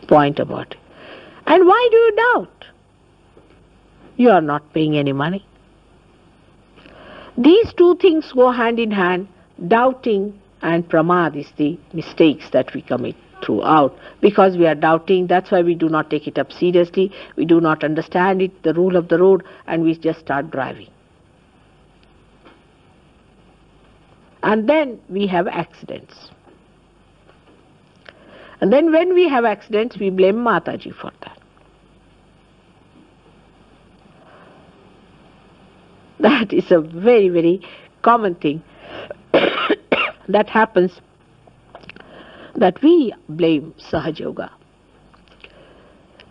point about it. And why do you doubt? You are not paying any money. These two things go hand in hand. Doubting and pramad is the mistakes that we commit throughout. Because we are doubting, that's why we do not take it up seriously. We do not understand it, the rule of the road, and we just start driving. And then we have accidents. And then when we have accidents, we blame Mataji for that. That is a very, very common thing that happens, that we blame Sahaja Yoga.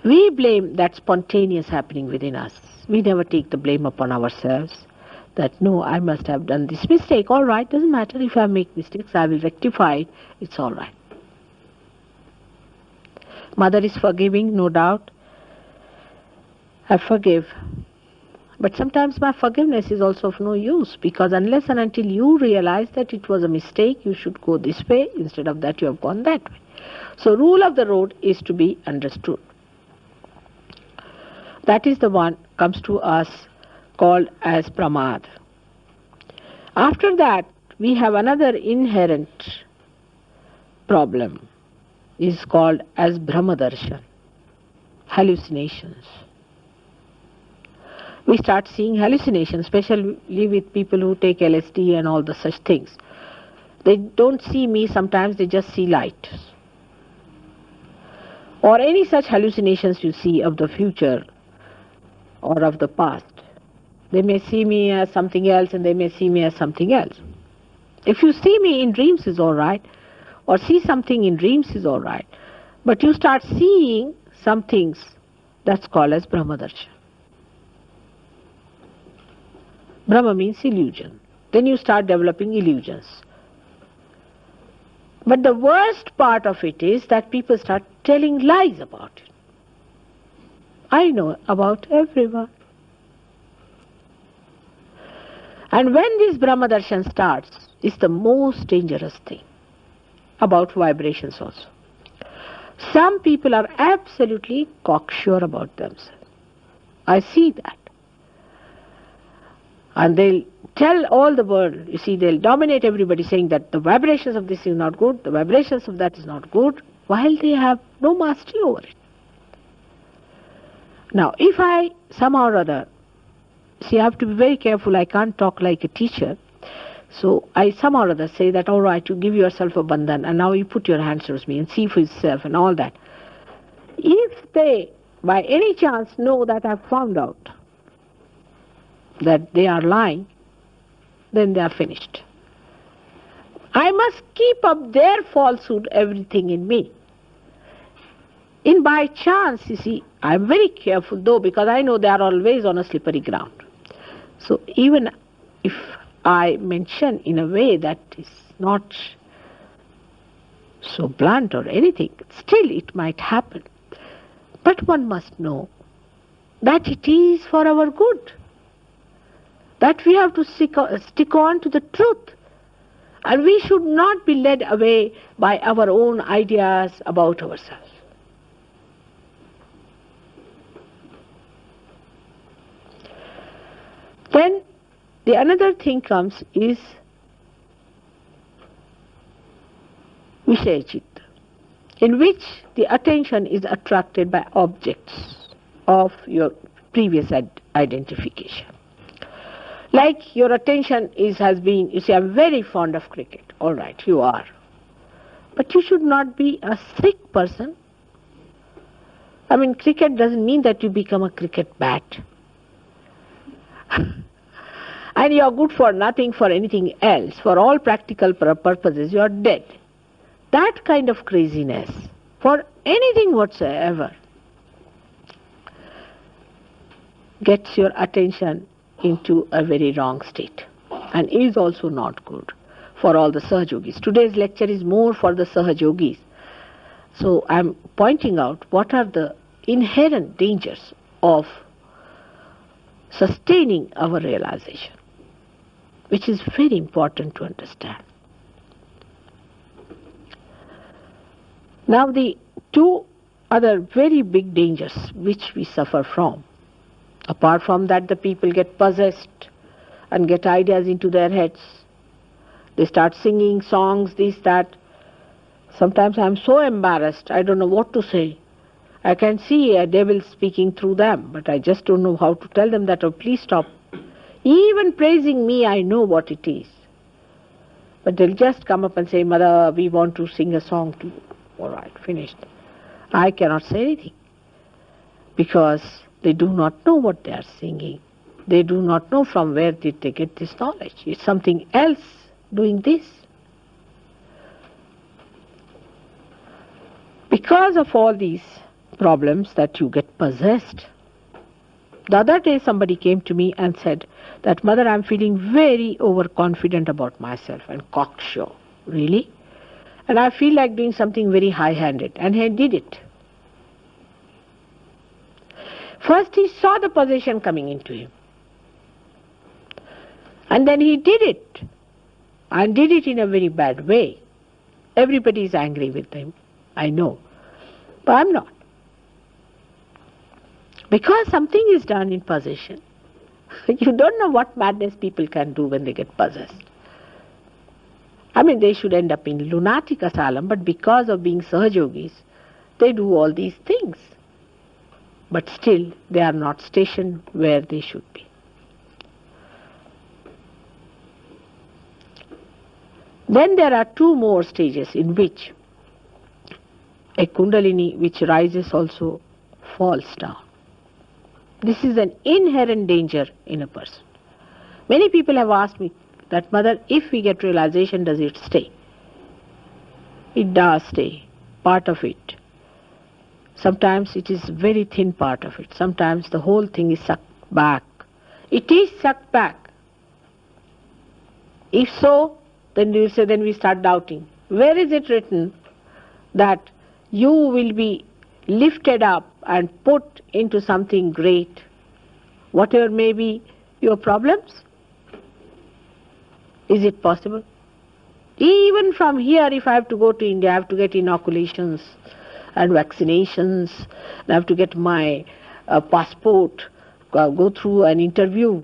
We blame that spontaneous happening within us. We never take the blame upon ourselves. That, no, I must have done this mistake. All right, doesn't matter if I make mistakes, I will rectify it. It's all right. Mother is forgiving, no doubt. I forgive. But sometimes my forgiveness is also of no use, because unless and until you realize that it was a mistake, you should go this way, instead of that you have gone that way. So rule of the road is to be understood. That is the one comes to us called as pramad. After that, we have another inherent problem, is called as brahmadarshan, hallucinations. We start seeing hallucinations, especially with people who take LSD and all the such things. They don't see me, sometimes they just see light. Or any such hallucinations you see of the future or of the past. They may see me as something else and they may see me as something else. If you see me in dreams is all right, or see something in dreams is all right, but you start seeing some things, that's called as brahmadarshan. Brahma means illusion. Then you start developing illusions. But the worst part of it is that people start telling lies about it. I know about everyone. And when this Brahma Darshan starts, it's the most dangerous thing about vibrations also. Some people are absolutely cocksure about themselves. I see that. And they'll tell all the world, you see, they'll dominate everybody saying that the vibrations of this is not good, the vibrations of that is not good, while they have no mastery over it. Now, if I somehow or other, see, I have to be very careful, I can't talk like a teacher, so I somehow or other say that, all right, you give yourself a Bandan, and now you put your hands towards me and see for yourself and all that. If they, by any chance, know that I've found out that they are lying, then they are finished. I must keep up their falsehood, everything in me. In by chance, you see, I'm very careful though, because I know they are always on a slippery ground. So even if I mention in a way that is not so blunt or anything, still it might happen. But one must know that it is for our good, that we have to stick on to the truth, and we should not be led away by our own ideas about ourselves. Then the another thing comes is Vishaya Chitta, in which the attention is attracted by objects of your previous identification. Like your attention has been, you say, I'm very fond of cricket. All right, you are. But you should not be a sick person. I mean, cricket doesn't mean that you become a cricket bat. And you are good for nothing, for anything else. For all practical purposes, you are dead. That kind of craziness, for anything whatsoever, gets your attention into a very wrong state and is also not good for all the Sahajogis. Today's lecture is more for the Sahajogis. So I'm pointing out what are the inherent dangers of sustaining our realization, which is very important to understand. Now the two other very big dangers which we suffer from, apart from that the people get possessed and get ideas into their heads, they start singing songs, this, that. Sometimes I'm so embarrassed, I don't know what to say. I can see a devil speaking through them, but I just don't know how to tell them that, oh, please stop. Even praising me, I know what it is. But they'll just come up and say, Mother, we want to sing a song to you. All right, finished. I cannot say anything, because they do not know what they are singing. They do not know from where did they get this knowledge. It's something else doing this. Because of all these problems that you get possessed. The other day somebody came to me and said that, Mother, I'm feeling very overconfident about myself and cocksure. Really? And I feel like doing something very high-handed. And he did it. First he saw the possession coming into him. And then he did it. And did it in a very bad way. Everybody is angry with him. I know. But I'm not. Because something is done in possession. You don't know what madness people can do when they get possessed. I mean, they should end up in lunatic asylum, but because of being Sahajogis, they do all these things. But still, they are not stationed where they should be. Then there are two more stages in which a Kundalini which rises also falls down. This is an inherent danger in a person. Many people have asked me that, Mother, if we get realization, does it stay? It does stay, part of it. Sometimes it is very thin part of it. Sometimes the whole thing is sucked back. It is sucked back. If so, then you say, then we start doubting. Where is it written that you will be lifted up and put into something great, whatever may be your problems? Is it possible? Even from here, if I have to go to India, I have to get inoculations and vaccinations, I have to get my passport, go through an interview.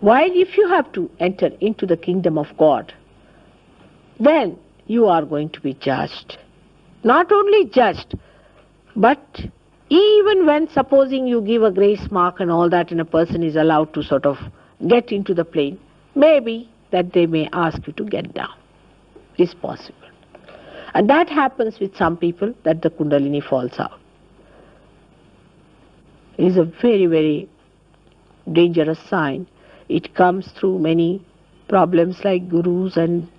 While if you have to enter into the kingdom of God, then you are going to be judged. Not only judged, but even when supposing you give a grace mark and all that and a person is allowed to sort of get into the plane, maybe that they may ask you to get down. Is possible. And that happens with some people, that the Kundalini falls out. It is a very, very dangerous sign. It comes through many problems like gurus and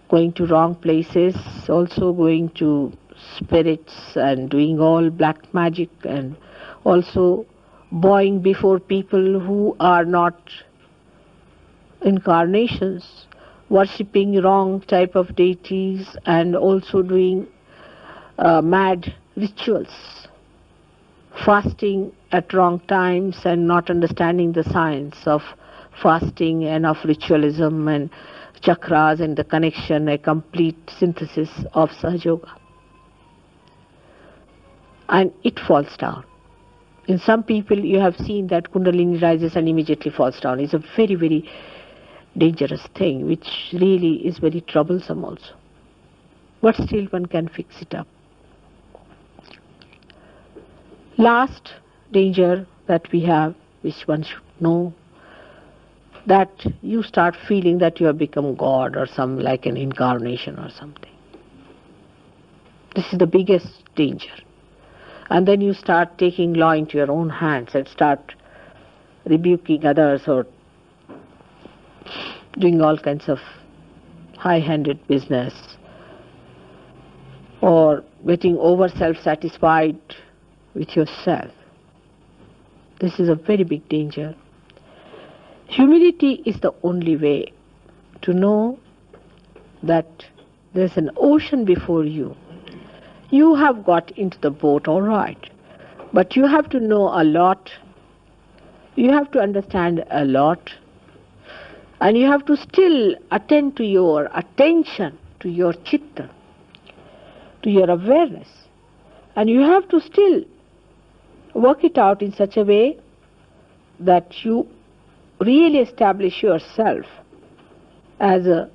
going to wrong places, also going to spirits and doing all black magic, and also bowing before people who are not incarnations, worshipping wrong type of deities, and also doing mad rituals, fasting at wrong times and not understanding the science of fasting and of ritualism and chakras and the connection, a complete synthesis of Sahaja Yoga. And it falls down. In some people you have seen that Kundalini rises and immediately falls down. It's a very, very dangerous thing, which really is very troublesome also. But still one can fix it up. Last danger that we have, which one should know, that you start feeling that you have become God or some like an incarnation or something. This is the biggest danger. And then you start taking law into your own hands and start rebuking others or doing all kinds of high-handed business or getting over self-satisfied with yourself. This is a very big danger. Humility is the only way to know that there's an ocean before you. You have got into the boat, all right, but you have to know a lot, you have to understand a lot, and you have to still attend to your attention, to your chitta, to your awareness, and you have to still work it out in such a way that you really establish yourself as a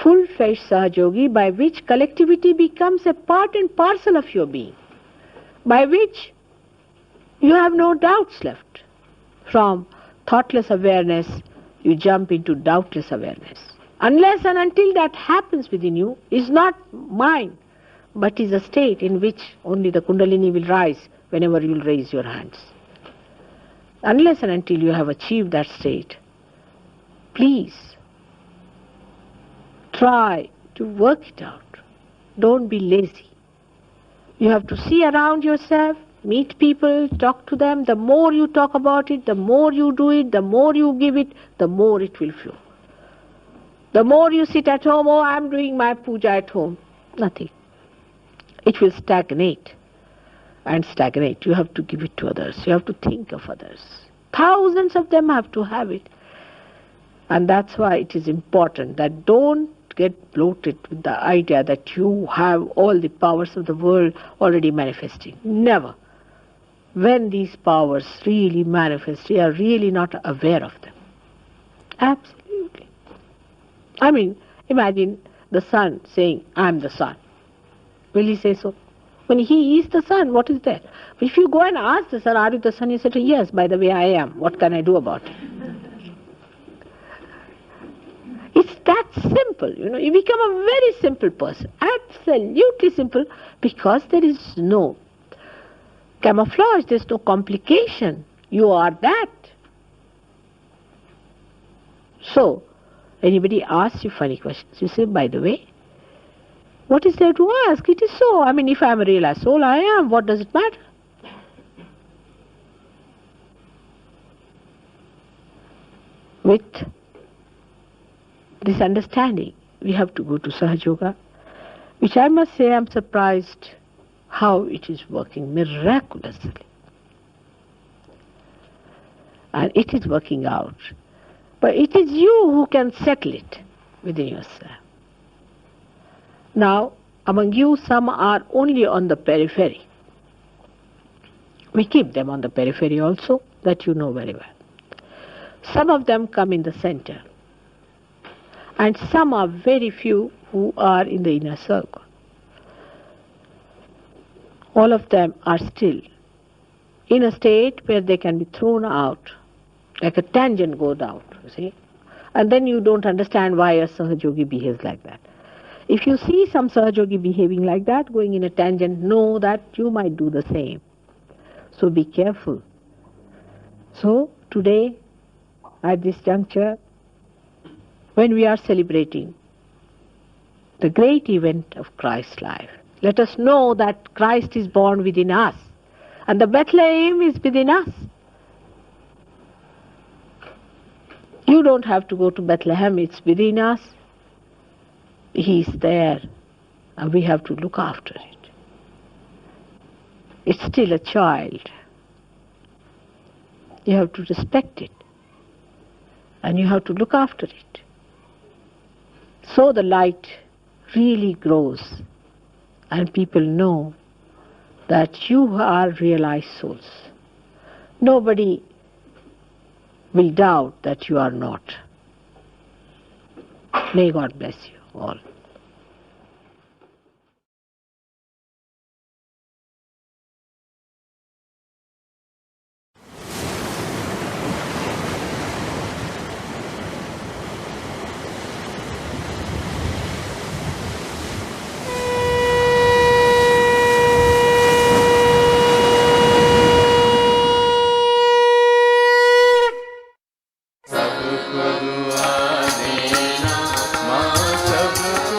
full-fledged Sahajogi, by which collectivity becomes a part and parcel of your being, by which you have no doubts left. From thoughtless awareness, you jump into doubtless awareness. Unless and until that happens within you, is not mine, but is a state in which only the Kundalini will rise whenever you will raise your hands. Unless and until you have achieved that state, please try to work it out. Don't be lazy. You have to see around yourself, meet people, talk to them. The more you talk about it, the more you do it, the more you give it, the more it will flow. The more you sit at home, oh, I'm doing my puja at home, nothing. It will stagnate and stagnate. You have to give it to others. You have to think of others. Thousands of them have to have it. And that's why it is important that don't get bloated with the idea that you have all the powers of the world already manifesting. Never. When these powers really manifest, you are really not aware of them. Absolutely. I mean, imagine the sun saying, I'm the sun. Will he say so? When he is the sun, what is there? If you go and ask the sun, are you the sun? He said, yes, by the way, I am. What can I do about it? It's that simple, you become a very simple person, absolutely simple, because there is no camouflage, there's no complication. You are that. So, anybody asks you funny questions, you say, by the way, what is there to ask? It is so. I mean, if I am a real soul, I am. What does it matter? With this understanding, we have to go to Sahaja Yoga, which I must say I am surprised how it is working miraculously. And it is working out. But it is you who can settle it within yourself. Now, among you, some are only on the periphery. We keep them on the periphery also, that you know very well. Some of them come in the center. And some are very few who are in the inner circle. All of them are still in a state where they can be thrown out, like a tangent goes out, you see. And then you don't understand why a Sahajogi behaves like that. If you see some Sahajogi behaving like that, going in a tangent, know that you might do the same. So be careful. So today, at this juncture, when we are celebrating the great event of Christ's life, let us know that Christ is born within us, and the Bethlehem is within us. You don't have to go to Bethlehem, it's within us. He is there, and we have to look after it. It's still a child. You have to respect it, and you have to look after it. So the light really grows, and people know that you are realized souls. Nobody will doubt that you are not. May God bless you all. सबको दुआ देना, माँ सबको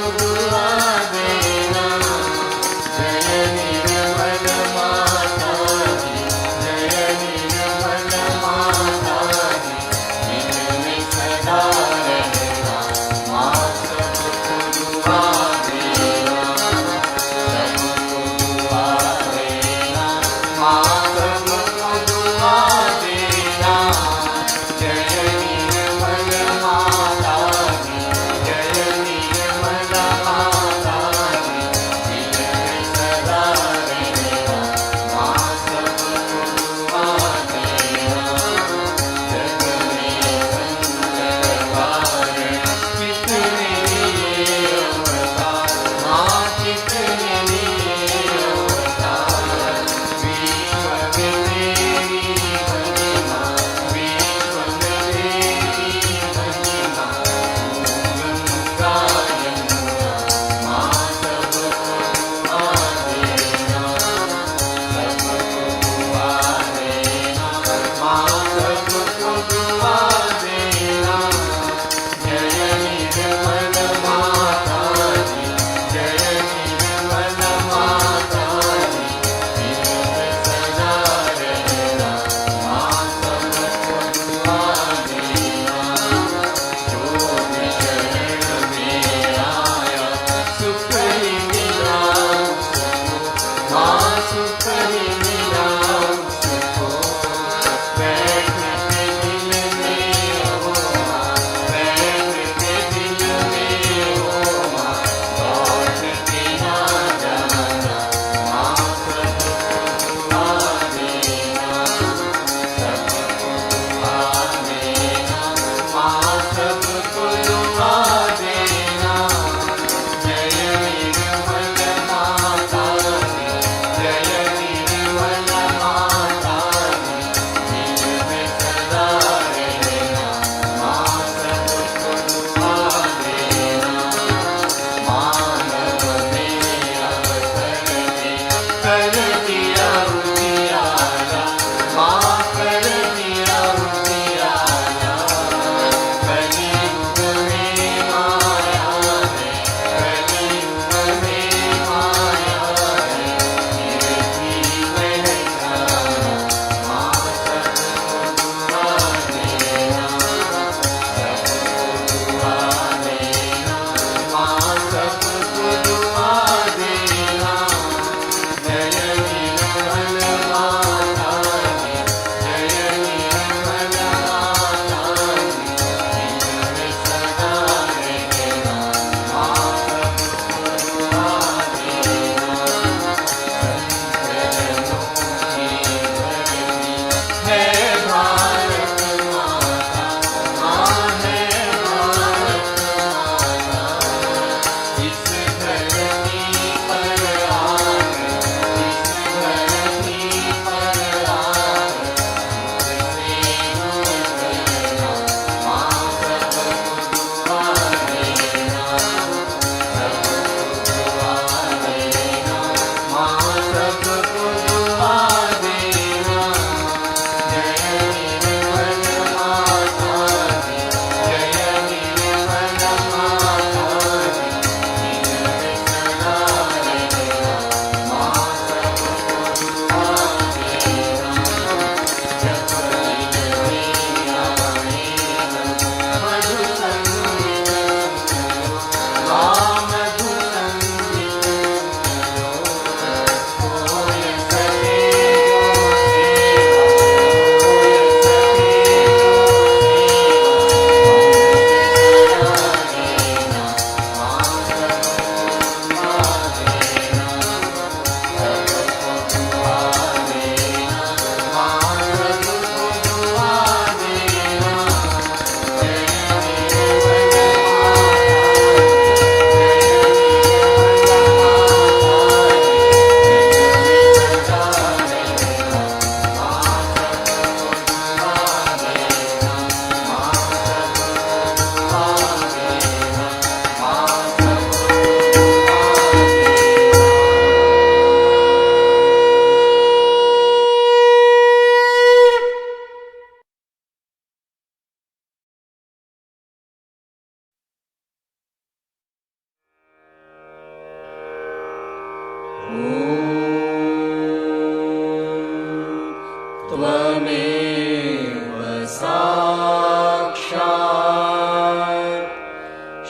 त्वमेव साक्षात्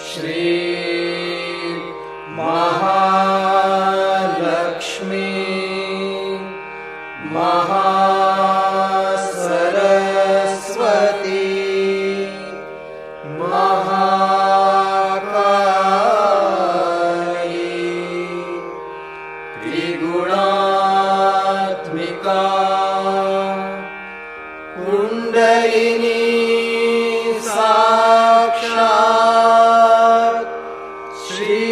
श्री महालक्ष्मी महासरस्वती महाकाली त्रिगुणात्मिका कुंडलिनी साक्षात् श्री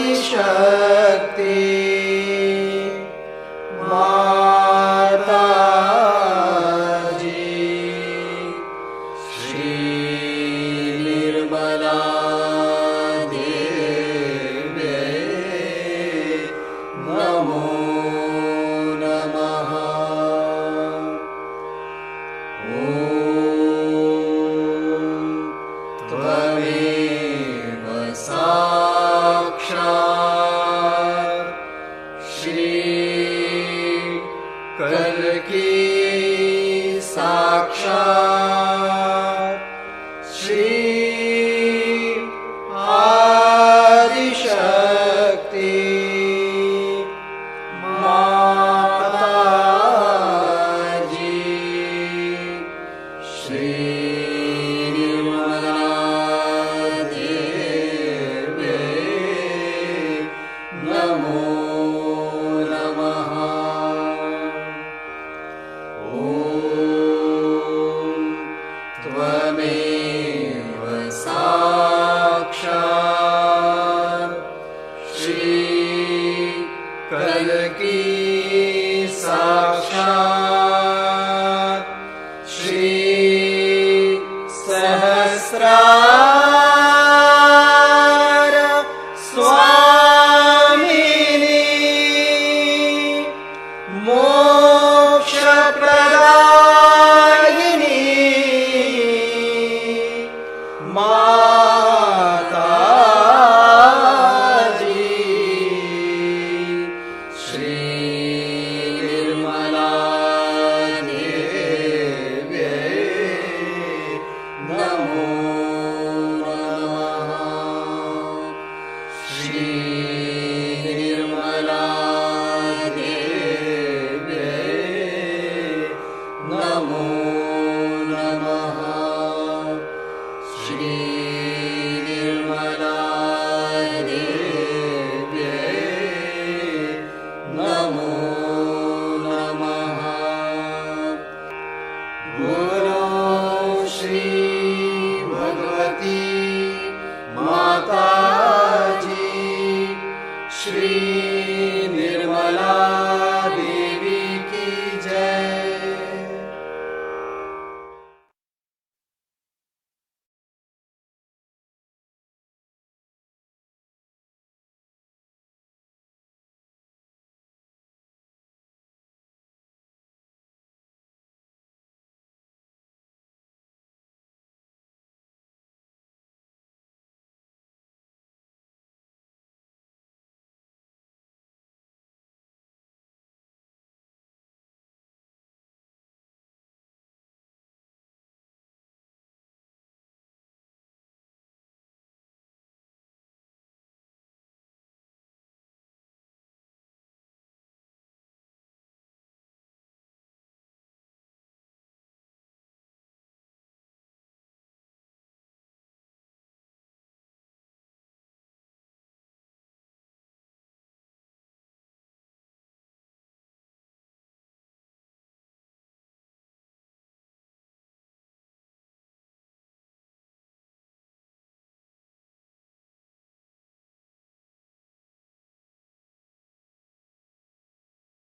आदिशक्ति माताजी श्री निर्मला देव्यै नमो नमः। ॐ त्वमेव साक्षात् श्री कल्की साक्षात् श्री आदिशक्ति माताजी श्री निर्मला देव्यै नमो नमः। ॐ त्वमेव साक्षात् श्री कल्की